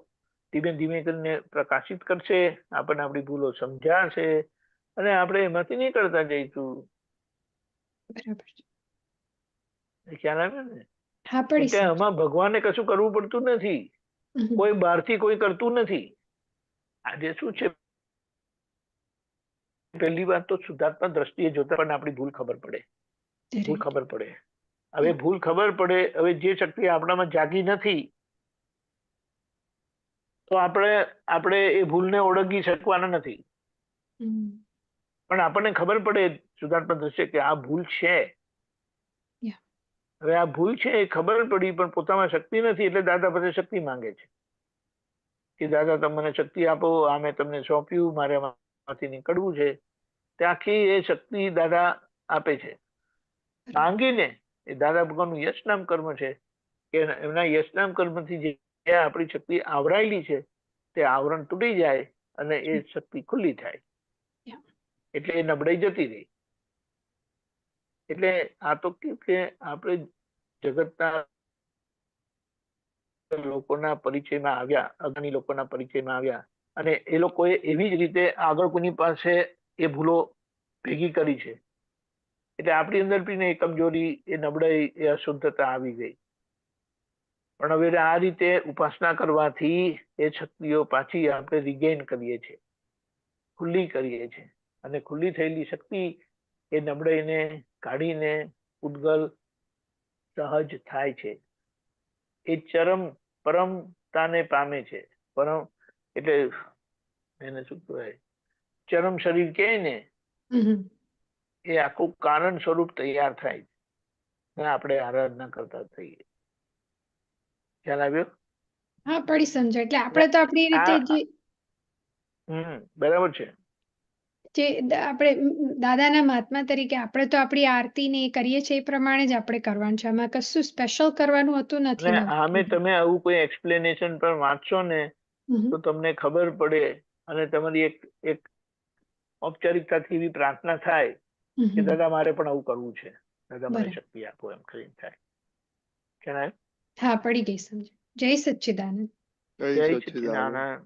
ધીમે ધીમે કરીને પ્રકાશિત કરશે, આપણને આપણી ભૂલો સમજાશે અને આપણે એમાંથી નીકળતા જઈશું. ખ્યાલ આવે ને? એટલે આમાં ભગવાને કશું કરવું પડતું નથી, કોઈ બહારથી કોઈ કરતું નથી. આજે શું છે, પહેલી વાત તો શુદ્ધાત્મા દ્રષ્ટિએ જોતા પણ આપણી ભૂલ ખબર પડે. હવે ભૂલ ખબર પડે, હવે જે શક્તિ આપણામાં જાગી નથી તો આપણે એ ભૂલને ઓળંગી શકવાના નથી. પણ આપણને ખબર પડે શુદ્ધાત્મા દ્રષ્ટિએ કે આ ભૂલ છે. હવે આ ભૂલ છે એ ખબર પડી, પણ પોતામાં શક્તિ નથી, એટલે દાદા પાસે શક્તિ માંગે છે કે દાદા તમે મને શક્તિ આપો, આ મેં તમને સોંપ્યું, મારે માંથી નીકળવું છે. તે આખી એ શક્તિ દાદા આપે છે માંગીને. એ દાદા ભગવાનનું યશનામ કર્મ છે કે એમના યશનામ કર્મથી જે આપણી શક્તિ આવરાયેલી છે તે આવરણ તૂટી જાય અને એ શક્તિ ખુલ્લી થાય, એટલે એ નબળાઈ જતી રહી. એટલે આ તો કે આપણે જગતના લોકોના પરિચયમાં આવ્યા, અજ્ઞાની લોકોના પરિચયમાં આવ્યા, અને એ લોકોએ એવી જ રીતે આગળ કોઈની પાસે એ ભૂલો ભેગી કરી છે, એટલે આપણી અંદર પણ એ કમજોરી, એ નબળાઈ, એ અશુદ્ધતા આવી ગઈ. પણ હવે આ રીતે ઉપાસના કરવાથી એ શક્તિઓ પાછી આપણે રિગેઇન કરીએ છીએ, ખુલ્લી કરીએ છીએ, અને ખુલ્લી થયેલી શક્તિ એ નબળાઈને કાઢીને ઉદ્ગલ સહજ થાય છે. એ પરમતાને પામે છે. પરમ એટલે એને શું કહેવાય, ચરમ શરીર કહે ને, એ આખું કારણ સ્વરૂપ તૈયાર થાય ને આપણે આરાધના કરતા થઈએ. ખ્યાલ આવ્યો? હા, પડી સમજો. એટલે આપણે તો આપણી રીતે બરાબર છે. જે આપણે દાદાના મહાત્મા તરીકે આપણે તો આપણી આરતી ને એ કરીએ છીએ એ પ્રમાણે જ આપણે કરવાનું છે, આમાં કશું સ્પેશિયલ કરવાનું હોતું નથી. આમે તમે આવું કોઈ એક્સપ્લેનેશન પર વાંચશો ને તો તમને ખબર પડે, અને તમારી એક ઔપચારિકતાથી એવી પ્રાર્થના થાય કે દાદા મારે પણ આવું કરવું છે, દાદા મને શક્તિ આપો, એમ કરીને થાય. ખ્યાલ આવ્યો? હા, પડી ગઈ સમજ. જય સચ્ચિદાનંદ. જય જય સચ્ચિદાનંદ. સચ્ચિદાનંદ.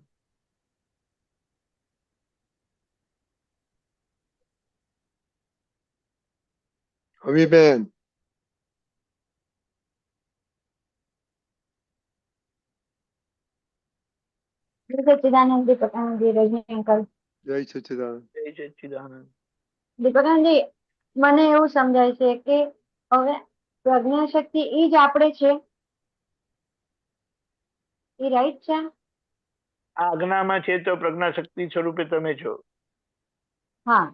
હવીબેન, સચ્ચિદાનંદ દીપકાનંદજી, રજની અંકલ. જય સચ્ચિદાનંદ. જય સચ્ચિદાનંદ. દીપકાનંદજી, મને એવું સમજાય છે કે હવે પ્રજ્ઞા શક્તિ એ જ આપણે છે, એ રાઈટ છે? આ આજ્ઞામાં છે તો પ્રજ્ઞા શક્તિ સ્વરૂપે તમે છો. હા,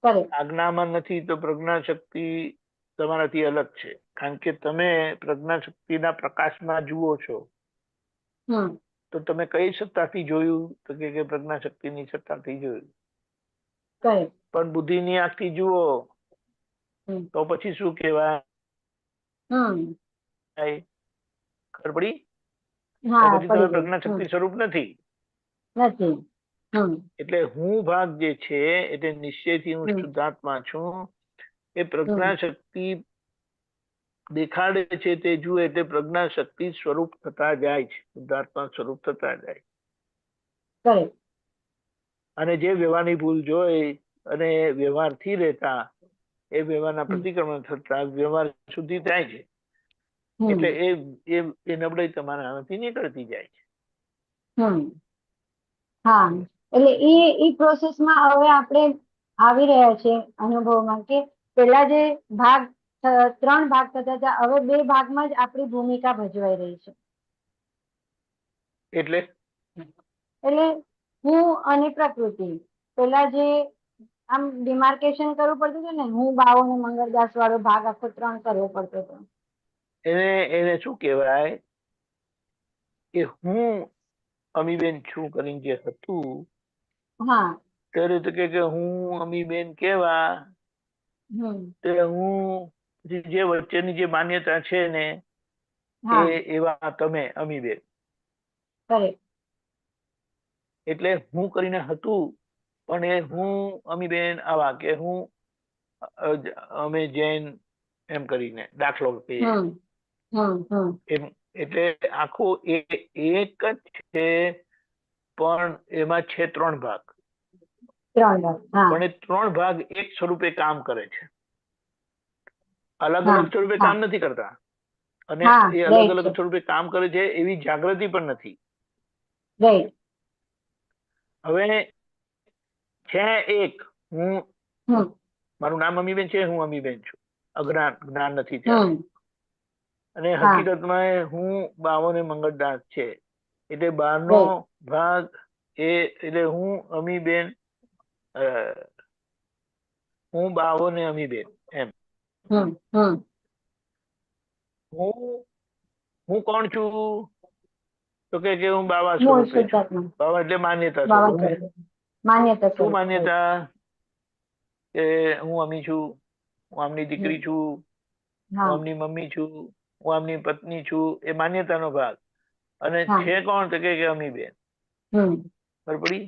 કરેક્ટ. આજ્ઞામાં નથી તો પ્રજ્ઞા શક્તિ તમારાથી અલગ છે, કારણ કે તમે પ્રજ્ઞા શક્તિના પ્રકાશમાં જુઓ છો. હમ તો તમે કઈ સત્તાથી જોયું? તો કે પ્રજ્ઞા શક્તિની સત્તાથી જોયું. કરેક્ટ. પણ બુદ્ધિની આંખથી જુઓ હમ તો પછી શું કહેવાય? હમ ખબર પડી? તો હા, પછી તમે પડી પ્રજ્ઞા ગઈ. શક્તિ સ્વરૂપ નથી. નથી. હમ એટલે હું ભાગ જે છે એટલે નિશ્ચયથી હું હમ શુદ્ધાત્મા છું. એ હમ પ્રજ્ઞા શક્તિ દેખાડે છે તે જુએ એટલે પ્રજ્ઞા શક્તિ સ્વરૂપ થતા જાય છે, શુદ્ધાત્મા સ્વરૂપ થતા જાય. કરેક્ટ. અને જે વ્યવહારની ભૂલ જોઈ અને વ્યવહારથી રહેતા એ વ્યવહારના હમ પ્રતિક્રમણ થતા વ્યવહાર શુદ્ધિ થાય છે. હમ એટલે એ નબળાઈ તમારા આનાથી નીકળતી જાય છે. હમ હા, એટલે એ પ્રોસેસમાં હવે આપણે આવી રહ્યા છે અનુભવમાં કે પેલા જે ભાગ 3 ભાગ થતા હતા, હવે 2 ભાગમાં જ આપણી ભૂમિકા ભજવાઈ રહી છે. એટલે હું અને પ્રકૃતિ, પેલા જે આમ ડિમાર્કેશન કરવું પડતું હતું ને, હું બાવો ને મંગળદાસ વાળો ભાગ આખો 3 કરવો પડતો હતો. એને શું કહેવાય કે હું અમીબેન છું કરીને જે હતું હા. ત્યારે તો કે હું અમીબેન કેવા તે હું જે વચ્ચેની જે માન્યતા છે ને હા, એવા તમે અમીબેન. કરેક્ટ. એટલે હું કરીને હતું, પણ એ હું અમીબેન આવા કે હું અમે જૈન એમ કરીને દાખલો કહીએ એમ. એટલે આખું એક જ છે, પણ એમાં છે 3 ભાગ. પણ એ 3 ભાગ એક સ્વરૂપે કામ કરે છે, અલગ અલગ સ્વરૂપે કામ નથી કરતા. અને એ અલગ અલગ સ્વરૂપે કામ કરે છે એવી જાગૃતિ પણ નથી. હવે છે એક હું, મારું નામ અમીબેન છે, હું અમીબેન છું, જ્ઞાન નથી ત્યારે. અને હકીકતમાં હું બાવો ને મંગળદાસ છે, એટલે 12નો ભાગ એટલે હું અમીબેન, હું બાવો ને અમીબેન એમ. હું કોણ છું? તો કે હું બાવા સ્વરૂપે છું. બાવા એટલે માન્યતા સ્વરૂપે. શું માન્યતા? કે હું અમી છું, હું આમની દીકરી છું, હું આમની મમ્મી છું, હું આમની પત્ની છું, એ માન્યતાનો ભાગ. અને છે કોણ? તો કે અમીબેન. ખબર પડી?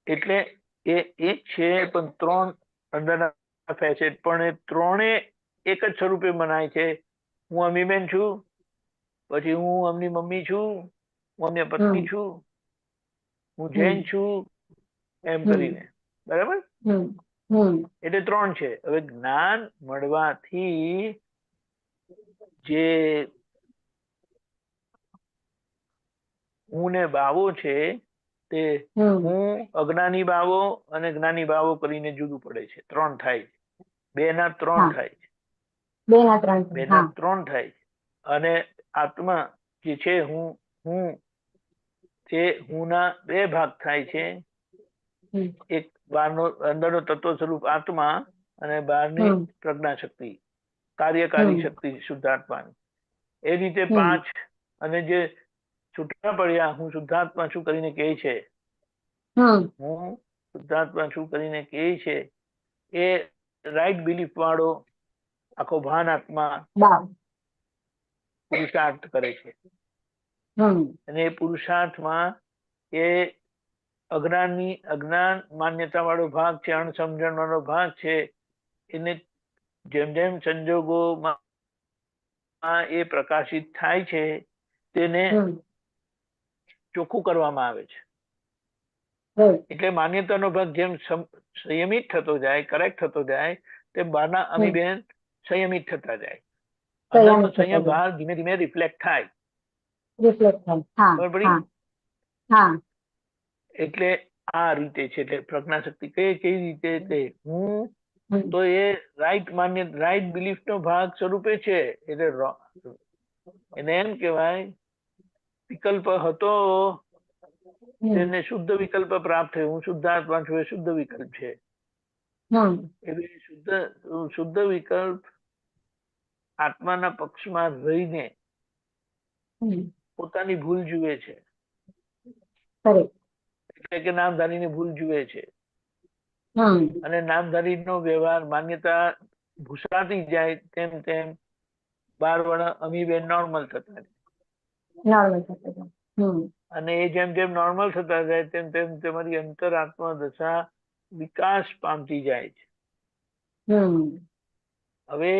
એટલે એ એક છે, પણ 3 અંદરના ફેસેટ, પણ એ 3 એક જ સ્વરૂપે મનાય છે. હું અમીબેન છું, પછી હું અમની મમ્મી છું, હું અમની પત્ની છું, હું જૈન છું, એમ કરીને. બરાબર? એટલે 3 છે. હવે જ્ઞાન મળવાથી જે હું ને બાવો છે તે હું અજ્ઞાની બાવો અને જ્ઞાની બાવો કરીને જુદું પડે છે. 3 થાય છે. 2 ના 3 થાય છે. 2 ના 3 થાય છે. અને આત્મા જે છે હું તે હું ના 2 ભાગ થાય છે. એક બહારનો અંદરનો તત્વ સ્વરૂપ આત્મા અને બહારની પ્રજ્ઞા શક્તિ, કાર્યકારી શક્તિ શુદ્ધાત્માની. એ રીતે 5. અને જે છૂટા પડ્યા હું શુદ્ધાત્મા છું કરીને કહે છે, હું શુદ્ધાત્મા છું કરીને કહે છે, એ રાઈટ બિલીફ વાળો આખો ભાન આત્મા પુરુષાર્થ કરે છે. અને એ પુરુષાર્થમાં એ અજ્ઞાન માન્યતા વાળો ભાગ છે, અણસમજણ વાળો ભાગ છે, એને જેમ જેમ સંજોગોમાં એ પ્રકાશિત થાય છે તેને ચોખ્ખું કરવામાં આવે છે. એટલે માન્યતાનો ભાગ જેમ સંયમિત થતો જાય, કરેક્ટ થતો જાય, તેમ બહારના અમીબેન સંયમિત થતા જાય. અંદરનો સંયમ બહાર ધીમે ધીમે રિફ્લેક્ટ થાય. ખબર પડી? એટલે આ રીતે છે. એટલે પ્રજ્ઞાશક્તિ કઈ રીતે તે હું તો એ રાઈટ બિલીફ નો ભાગ સ્વરૂપે છે. એટલે એને એમ કહેવાય વિકલ્પ હતો તેને શુદ્ધ વિકલ્પ પ્રાપ્ત થયો. હું શુદ્ધાત્મા છું એ શુદ્ધ વિકલ્પ છે. એટલે શુદ્ધ વિકલ્પ આત્માના પક્ષમાં રહીને પોતાની ભૂલ જુએ છે. એટલે કે નામધારીની ભૂલ જુએ છે. અને નામધારીનો વ્યવહાર માન્યતા ભૂસાતી જાય તેમ તેમ 12 વર્ષ અમીબેન નોર્મલ થતા જાય. અને એ જેમ જેમ નોર્મલ થતા જાય તેમ તેમ તમારી અંતરાત્મા દશા વિકાસ પામતી જાય છે. હવે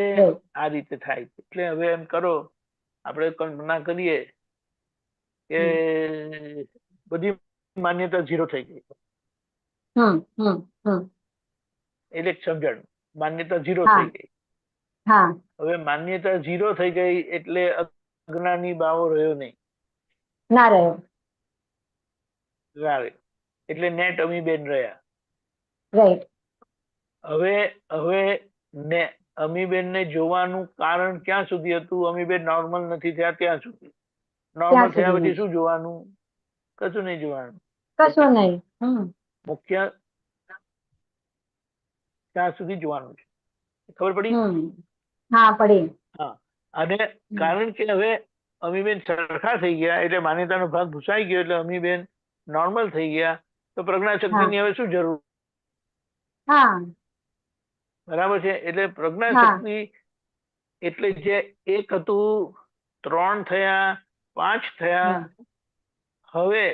આ રીતે થાય. એટલે હવે એમ કરો, આપણે કલ્પના કરીએ કે બધી માન્યતા 0 થઈ ગઈ. એટલે સમજણ માન્યતા 0 થઈ ગઈ. હવે માન્યતા 0 થઈ ગઈ એટલે અજ્ઞાની બાવો રહ્યો નહીં. ના રહ્યો. એટલે નેટ અમીબેન રહ્યા. રાઈટ. હવે અમીબેન ને જોવાનું કારણ ક્યાં સુધી હતું? અમીબેન નોર્મલ નથી થયા ત્યાં સુધી. નોર્મલ થયા પછી શું જોવાનું? કશું નહીં જોવાનું. કશું નહીં. મુખ્ય ત્યાં સુધી જોવાનું છે. ખબર પડી? હા, પડી. હા. અને કારણ કે હવે અમીબેન સરખા થઈ ગયા એટલે માન્યતાનો ભાગ ભૂસાઈ ગયો એટલે અમીબેન નોર્મલ થઈ ગયા તો પ્રજ્ઞાશક્તિની હવે શું જરૂર? બરાબર છે. એટલે પ્રજ્ઞાશક્તિ એટલે જે 1 હતું 3 થયા 5 થયા, હવે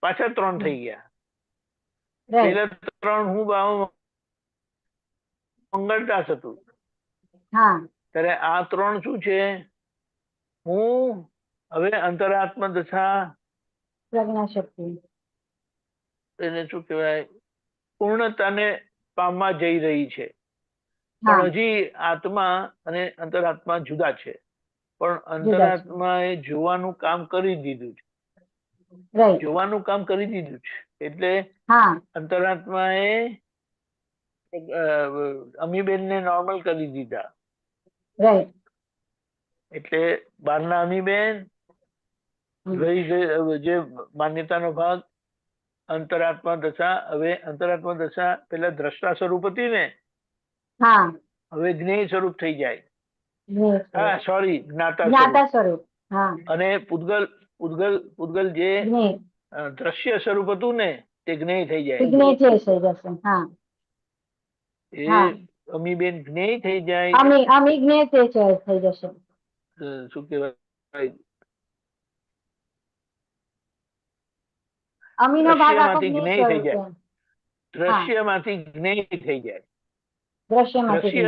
પાછા 3 થઈ ગયા. પેલા 3 હું બાવ મંગળદાસ હતું. ત્યારે આ 3 શું છે? હું હવે અંતરાત્મા દશા પ્રજ્ઞાશક્તિ એને શું કહેવાય પૂર્ણતાને પામવા જઈ રહી છે. પણ હજી આત્મા અને અંતરાત્મા જુદા છે. પણ અંતરાત્મા એ જોવાનું કામ કરી દીધું છે. જોવાનું કામ કરી દીધું છે. એટલે અંતરાત્મા એ અમીબેન ને નોર્મલ કરી દીધા. એટલે બહારના અમીબેન જે માન્યતાનો ભાગ અંતરાત્મા દશા, હવે અંતરાત્મા દશા પેલા દ્રષ્ટા સ્વરૂપ હતી ને, હવે જ્ઞેય સ્વરૂપ થઈ જાય. સોરી, જ્ઞાતા સ્વરૂપ. અને પૂતગલ જે દ્રશ્ય સ્વરૂપ હતું ને તે જ્ઞેય થઈ જાય. એ અમીબેન જ્ઞેય થઈ જાય. શું કહેવાય દ્રશ્યમાંથી જ્ઞેય થઈ જાય. દ્રશ્યમાંથી જ્ઞેય થઈ જાય. દ્રશ્ય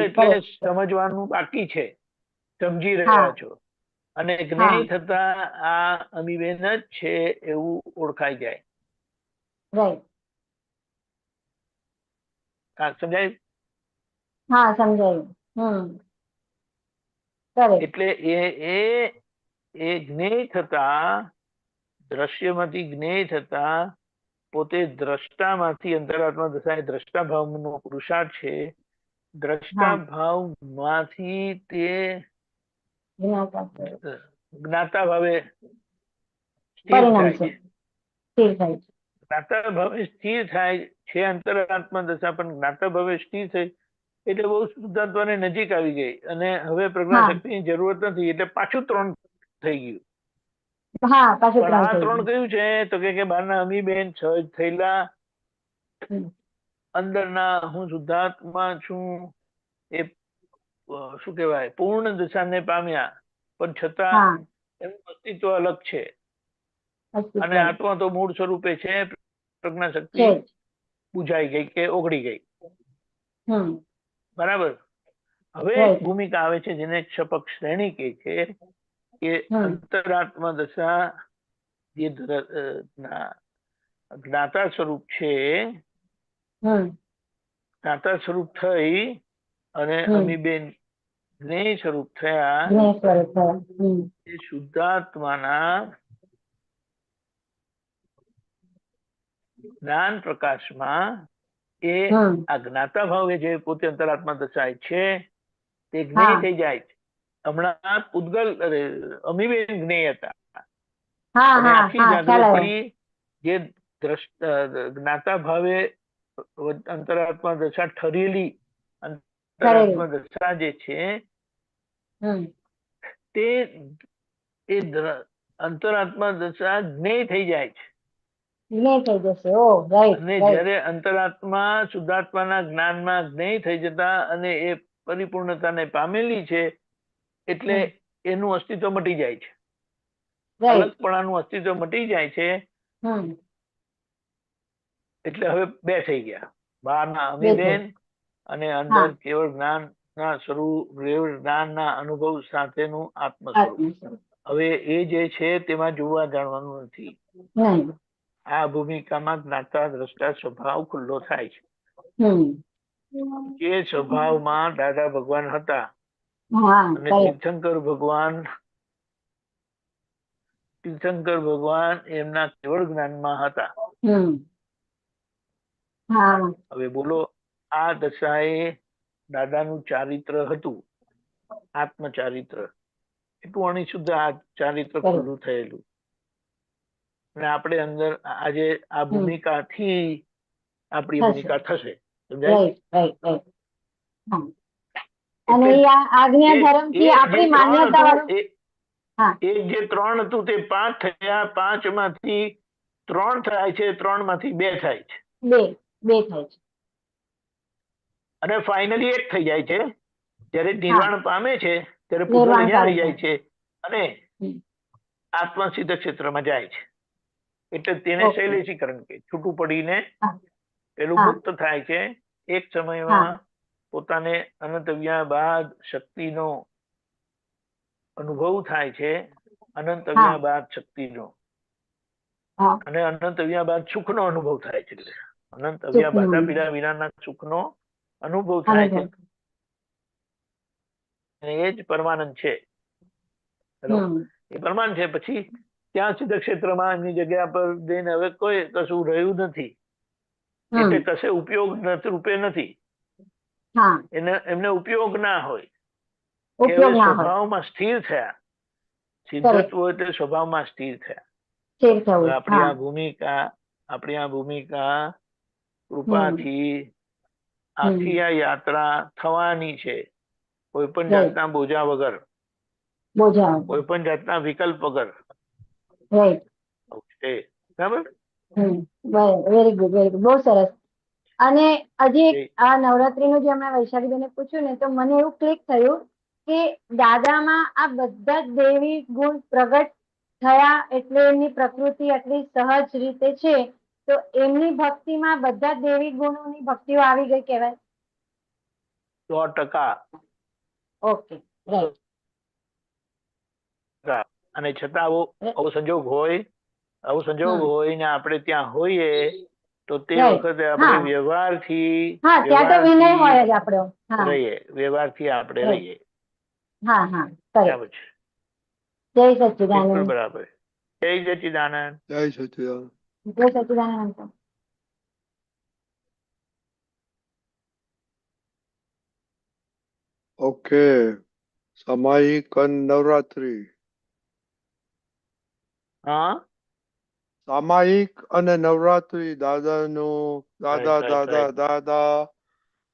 એટલે સમજવાનું બાકી છે, સમજી રહ્યા છો. અને જ્ઞેય થતા આ અમીબેન જ છે એવું ઓળખાઈ જાય. સમજાય? એટલે એ જ્ઞેય થતા, દ્રશ્યમાંથી જ્ઞેય થતા પોતે દ્રષ્ટામાંથી અંતરાત્મા દશા એ દ્રષ્ટા ભાવનો પુરુષાર્થ છે. દ્રષ્ટા ભાવમાંથી તે જ્ઞાતા ભાવે સ્થિર થાય છે. જ્ઞાતા ભાવે સ્થિર થાય છે અંતરાત્મા દશા, પણ જ્ઞાતા ભાવે સ્થિર થઈ એટલે બહુ શુદ્ધાત્માની નજીક આવી ગઈ. અને હવે પ્રજ્ઞાશક્તિની જરૂરત નથી એટલે પાછું 3 થઈ ગયું. પણ આ 3 કયું છે તો કે બહારના અમીબેન સહજ થયેલા, અંદરના હું શુદ્ધાત્મા છું એ શું કહેવાય પૂર્ણ દશાને પામ્યા, પણ છતાં એનું અસ્તિત્વ અલગ છે. અને આત્મા તો મૂળ સ્વરૂપે છે. પ્રજ્ઞાશક્તિ બુઝાઈ ગઈ કે ઓગળી ગઈ. બરાબર. હવે Right. ભૂમિકા આવે છે જેને ક્ષપક શ્રેણી કહે છે કે અંતરાત્મા દશા જે જ્ઞાતા સ્વરૂપ છે, જ્ઞાતા સ્વરૂપ થઈ અને અમીબેન જ્ઞેય સ્વરૂપ થયા એ શુદ્ધાત્માના જ્ઞાન પ્રકાશમાં એ આ જ્ઞાતા ભાવે જે પોતે અંતરાત્મા દશાય છે તે જ્ઞેય થઈ જાય છે. હમણાં પૂતગલ અમીબેન જ્ઞેય હતા અને આખી જાગૃતિ જે જ્ઞાતા ભાવે અંતરાત્મા દશા ઠરેલી અંતરાત્મા દશા જે છે તે એ અંતરાત્મા દશા જ્ઞેય થઈ જાય છે. અને જયારે અંતરાત્મા શુદ્ધાત્માના જ્ઞાનમાં જ્ઞેય થઈ જતા અને એ પરિપૂર્ણતાને પામેલી છે એટલે એનું અસ્તિત્વ મટી જાય છે, અલગપણાનું અસ્તિત્વ મટી જાય છે. એટલે હવે બે થઈ ગયા, બહારના અમીબેન અને અંદર કેવળ જ્ઞાનના સ્વરૂપ, કેવળ જ્ઞાનના અનુભવ સાથેનું આત્મ સ્વરૂપ. હવે એ જે છે તેમાં જોવા જાણવાનું નથી. આ ભૂમિકામાં જ્ઞાતા દ્રષ્ટા સ્વભાવ ખુલ્લો થાય છે. જે સ્વભાવમાં દાદા ભગવાન હતા અને તીર્થંકર ભગવાન એમના કેવળ જ્ઞાનમાં હતા. હવે બોલો, આ દશાએ દાદાનું ચારિત્ર હતું, આત્મચારિત્ર, એટલું અણિશુદ્ધ આ ચારિત્ર ખુલ્લું થયેલું. અને આપણે અંદર આજે આ ભૂમિકાથી આપણી ભૂમિકા થશે. સમજાય? એક જે 3 હતું તે 5 થયા, 5 માંથી 3 થાય છે, 3 માંથી 2 થાય છે, અને ફાઇનલી 1 થઈ જાય છે. જયારે નિર્વાણ પામે છે ત્યારે પૂતગલ અહીંયા રહી જાય છે અને આત્મા સિદ્ધ ક્ષેત્રમાં જાય છે. એટલે તેને શૈલેષીકરણ કે છૂટું પડીને પેલું મુક્ત થાય છે. એક સમયમાં પોતાને અનંત વ્યા બાદ શક્તિનો અનુભવ થાય છે, અનંત વ્યા બાદ શક્તિનો, અને અનંત વ્યા બાદ સુખનો અનુભવ થાય છે. અનંત વ્યા બાધા પીડા વિનાના સુખનો અનુભવ થાય છે. એ જ પરમાનંદ છે. એ પરમાનંદ છે. પછી ત્યાં સિદ્ધ ક્ષેત્રમાં એમની જગ્યા પર જઈને હવે કોઈ કશું રહ્યું નથી, એટલે કશે ઉપયોગ રૂપે નથી, એમને ઉપયોગ ના હોય. સ્વભાવમાં સ્થિર થયા. સિદ્ધત્વ એટલે સ્વભાવમાં સ્થિર થયા. આપણી આ ભૂમિકા કૃપાથી આખી આ યાત્રા થવાની છે, કોઈ પણ જાતના બોજા વગર, કોઈ પણ જાતના વિકલ્પ વગર. બરાબર? વેરી ગુડ, બહુ સરસ. અને હજી આ નવરાત્રીનું જે હમણાં વૈશાલીબેને પૂછ્યું ને, તો મને એવું ક્લિક થયું કે દાદામાં આ બધા જ દેવી ગુણ પ્રગટ થયા, એટલે એમની પ્રકૃતિ આટલી સહજ રીતે છે, તો એમની ભક્તિમાં બધા દેવી ગુણોની ભક્તિઓ આવી ગઈ કહેવાય? 100%. Okay, right. અને છતાં આવો સંજોગ હોય ને આપણે ત્યાં હોઈએ તો તે વખતે આપણે વ્યવહારથી આપણે રહીએ. બરાબર છે. જય સચ્ચિદાનંદ. બરાબર. જય સચ્ચિદાનંદ. જય સચ્ચિદાનંદ. જય સચ્ચિદાનંદ. ઓકે, સામાયિક નવરાત્રી. સામાયિક અને નવરાત્રી દાદાનું દાદા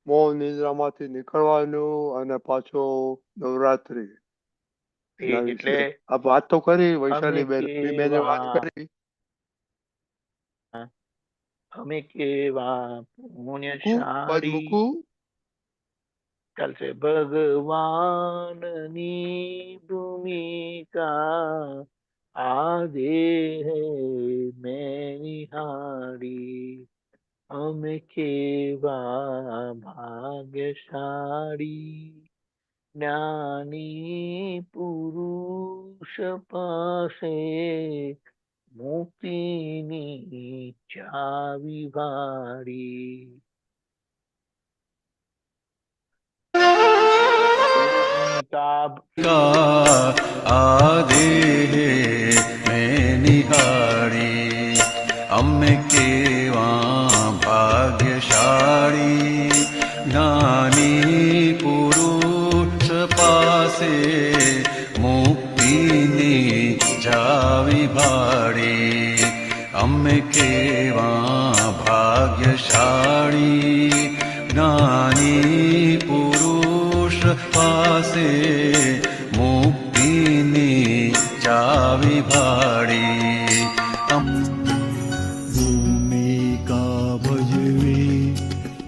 મોહ નિદ્રામાંથી નીકળવાનું અને પાછો નવરાત્રી. એટલે આ વાત તો કરી વૈશાલી બેન વાત કરી. અમે કેવા પુણ્યશાળી, ચાલશે. ભગવાનની ભૂમિકા આ દેહ મેં નિહાળી, અમે કેવા ભાગ્યશાળી. જ્ઞાની પુરુષ પાસે મુક્તિની ચાવી વાળી. का आधे में निहारी अम्मे केवा भाग्यशाળી ज्ञानी पुरुष પાસે મુક્તિની ચાવી ભાળી અમ્મે કેવા ભાગ્યશાળી જ્ઞાની પુરુષ પાસે મુક્તિની ચાવી ભાળી ભૂમિકા ભજવી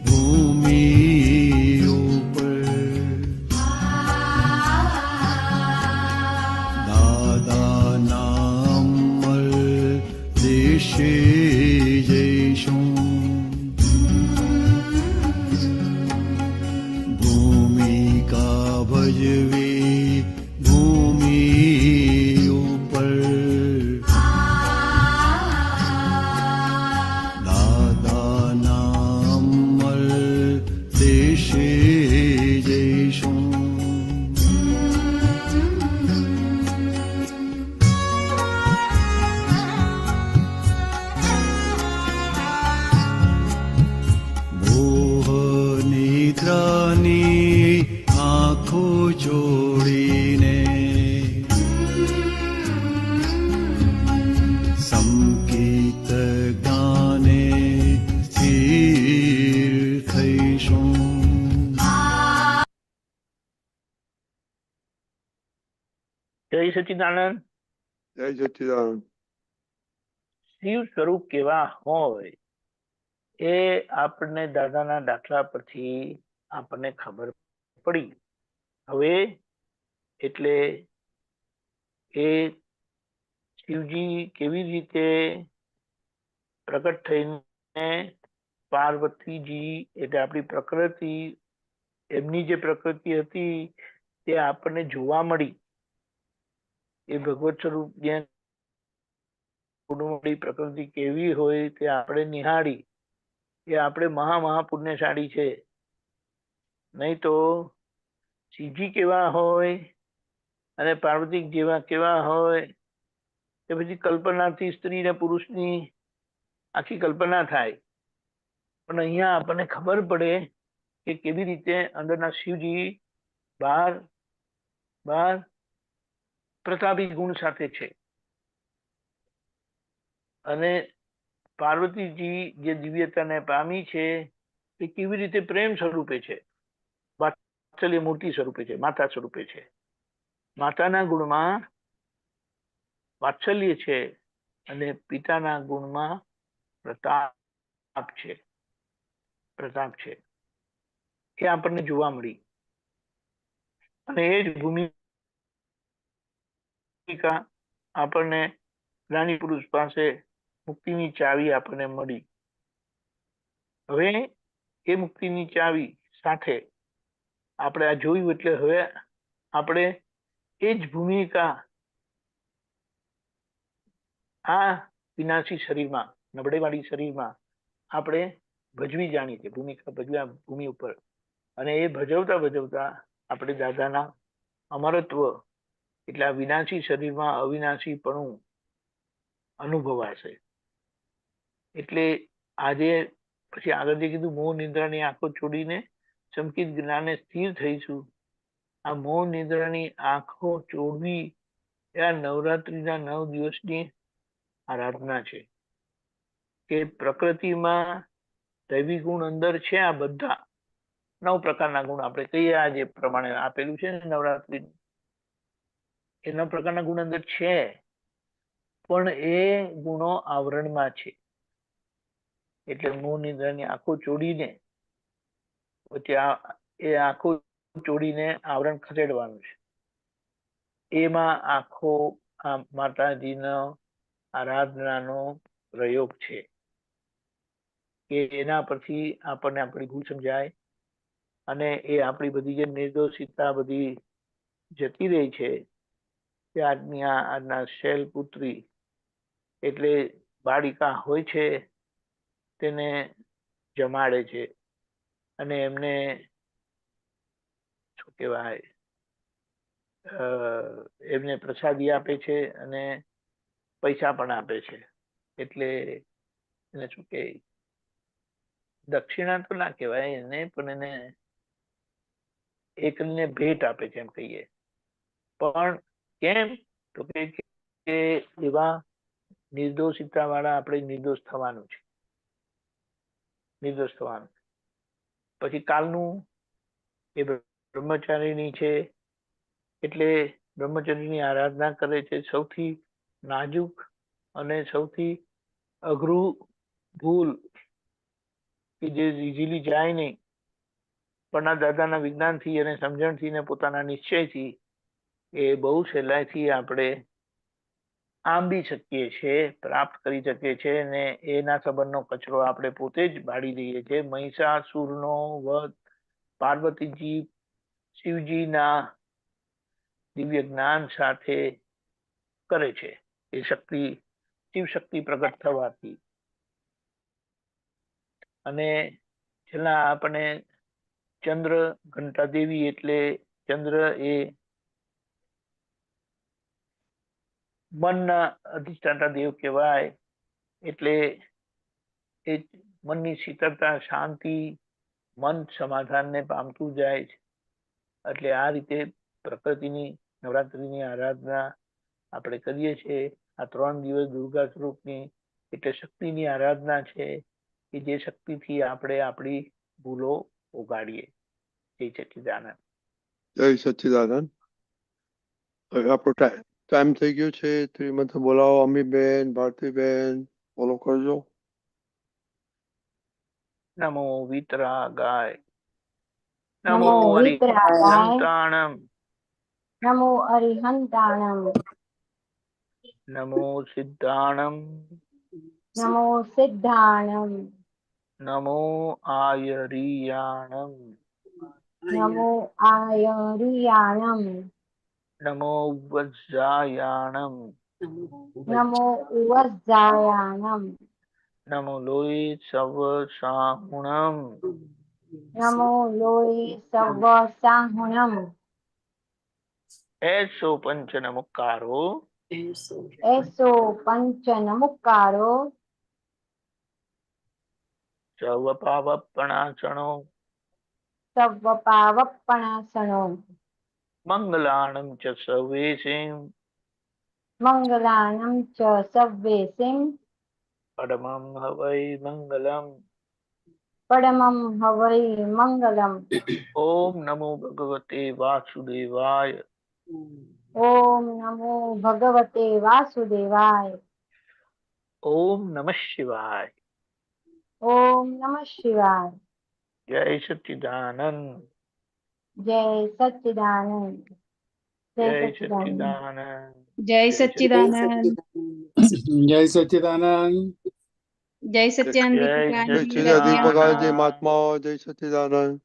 ભૂમિ ઉપર દાદા નામલ દેશે જઈશું ભજવી ભૂમિ ઉપર દાદા નામલ દેશે જઈશું મોહ નિદ્રાની આંખો જોડીને સંકેત ગાને સ્થિર થઈશું જય સચિદાનંદ. જય સચ્ચિદાનંદ. શિવ સ્વરૂપ કેવા હોય એ આપણને દાદાના દાખલા પરથી આપણને ખબર પડી. હવે એટલે એ શિવજી કેવી રીતે પ્રગટ થઈને પાર્વતીજી એટલે આપણી પ્રકૃતિ એમની જે પ્રકૃતિ હતી તે આપણને જોવા મળી. એ ભગવત સ્વરૂપ જ્યાં પ્રકૃતિ કેવી હોય તે આપણે નિહાળી. એ આપણે મહાપુણ્યશાળી છે. નહીં તો શિવજી કેવા હોય અને પાર્વતી જેવા કેવા હોય તે પછી કલ્પનાથી સ્ત્રી ને પુરુષની આખી કલ્પના થાય. પણ અહીંયા આપણને ખબર પડે કે કેવી રીતે અંદરના શિવજી બહાર પ્રતાપી ગુણ સાથે છે અને પાર્વતીજી જે દિવ્યતાને પામી છે એ કેવી રીતે પ્રેમ સ્વરૂપે છે, વાત્સલ્ય મૂર્તિ સ્વરૂપે છે, માતા સ્વરૂપે છે. માતાના ગુણમાં વાત્સલ્ય છે અને પિતાના ગુણમાં પ્રતાપ છે. એ આપણને જોવા મળી. અને એ જ ભૂમિકા આપણને જ્ઞાની પુરુષ પાસે મુક્તિની ચાવી આપણને મળી. હવે એ મુક્તિની ચાવી સાથે આપણે આ જોયું એટલે હવે આપણે એ જ ભૂમિકા આ વિનાશી શરીરમાં, નબળેવાળી શરીરમાં આપણે ભજવી જાણી છે. ભૂમિકા ભજવ્યા ભૂમિ ઉપર અને એ ભજવતા આપણે દાદાના અમરત્વ એટલે આ વિનાશી શરીરમાં અવિનાશીપણું અનુભવાશે. એટલે આજે પછી આગળ જે કીધું મોહ નિદ્રાની આંખો છોડીને ચમકિત જ્ઞાને સ્થિર થઈશું. આ મોહ નિદ્રાની આંખો ચોડવી એ આ નવરાત્રીના 9 દિવસની આરાધના છે કે પ્રકૃતિમાં દૈવી ગુણ અંદર છે. આ બધા 9 પ્રકારના ગુણ આપણે કહીએ આ જે પ્રમાણે આપેલું છે ને નવરાત્રી, એ 9 પ્રકારના ગુણ અંદર છે, પણ એ ગુણો આવરણમાં છે. એટલે મોહ નિદ્રાની આંખો ચોડીને પછી એ આંખો ચોડીને આવરણ ખસેડવાનું છે. એમાં આખો આ માતાજીનો આરાધનાનો પ્રયોગ છે કે એના પરથી આપણને આપણી ભૂલ સમજાય અને એ આપણી બધી જે નિર્દોષિતા બધી જતી રહી છે તે આજના શૈલપુત્રી એટલે બાળિકા હોય છે તેને જમાડે છે અને એમને શું કહેવાય એમને પ્રસાદી આપે છે અને પૈસા પણ આપે છે. એટલે એને શું કે દક્ષિણા તો ના કહેવાય એને, પણ એને એકને ભેટ આપે છે એમ કહીએ. પણ કેમ તો કે એવા નિર્દોષિતા વાળા આપણે નિર્દોષ થવાનું છે, નિર્દોષ થવાનું. પછી કાલનું એ બ્રહ્મચારીની છે એટલે બ્રહ્મચર્યની આરાધના કરે છે. સૌથી નાજુક અને સૌથી અઘરું ભૂલ કે જે ઇઝીલી જાય નહીં, પણ આ દાદાના વિજ્ઞાનથી અને સમજણથી ને પોતાના નિશ્ચયથી એ બહુ સહેલાઈથી આપણે આંબી શકીએ છીએ, પ્રાપ્ત કરી શકીએ છીએ. અને એના સંબંધનો કચરો આપણે પોતે જ બાળી દઈએ છીએ. મહિષાસુરનો વધ પાર્વતીજી શિવજીના દિવ્ય જ્ઞાન સાથે કરે છે. એ શક્તિ શિવ શક્તિ પ્રગટ થવાથી. અને છેલ્લા આપણે ચંદ્ર ઘંટા દેવી એટલે ચંદ્ર એ મનના અધિષ્ઠાતા દેવ કહેવાય. એટલે એ મનની શીતળતા, શાંતિ, મન સમાધાનને પામતું જાય છે. એટલે આ રીતે પ્રકૃતિની નવરાત્રિની આરાધના આપણે કરીએ છીએ. આ 3 દિવસ દુર્ગા સ્વરૂપની એટલે શક્તિની આરાધના છે કે જે શક્તિથી આપણે આપણી ભૂલો ઉગાડીએ. જય સચ્ચિદાનંદ. જય સચ્ચિદાનંદ. હવે આપણો ટાઈમ થઈ ગયો છે. શ્રીમંત બોલાવો. અમીબેન, ભારતીબેન બોલો કરજો. નમો વિતરાગાય, નમો વિતરાગાય, અરિહંતાણમ, નમો અરિહંતાણમ, નમો સિદ્ધાણમ, નમો સિદ્ધાણમ, નમો આયરિયાણમ, નમો આયરિયાણમ, નમો વજ્જાયાણમ, નમો ઉવજ્જાયાણમ, નમો લોહી સવ સાહુણમ, નમો લોહી સવ સાહુણમ, એસો પંચ નમુકારો, એસો પંચ નમુકારો, સવ પાવપણાસણો, સવ પાવપણાસણો, મંગલાણમ ચ સવેશિમ, મંગલાણમ ચ સવ્વેસિમ, પડમમ હવૈ મંગલમ, પડમમ હવૈ મંગલમ. ઓમ નમો ભગવતે વાસુદેવાય, ઓમ નમો ભગવતે વાસુદેવાય, ઓમ નમઃ શિવાય. ઓમ નમઃ શિવાય. જય સચ્ચિદાનંદ, જય સચ્ચિદાનંદ, જય જય સચ્ચિદાનંદ, સચ્ચિદાનંદ, જય સચ્ચિદાનંદ. જય સચ્ચિદાનંદ. જય સચ્ચિદાનંદ જય દીપિકા. જય સચ્ચિદાનંદ. દીપકાજી મહાત્માઓ. જય સચ્ચિદાનંદ.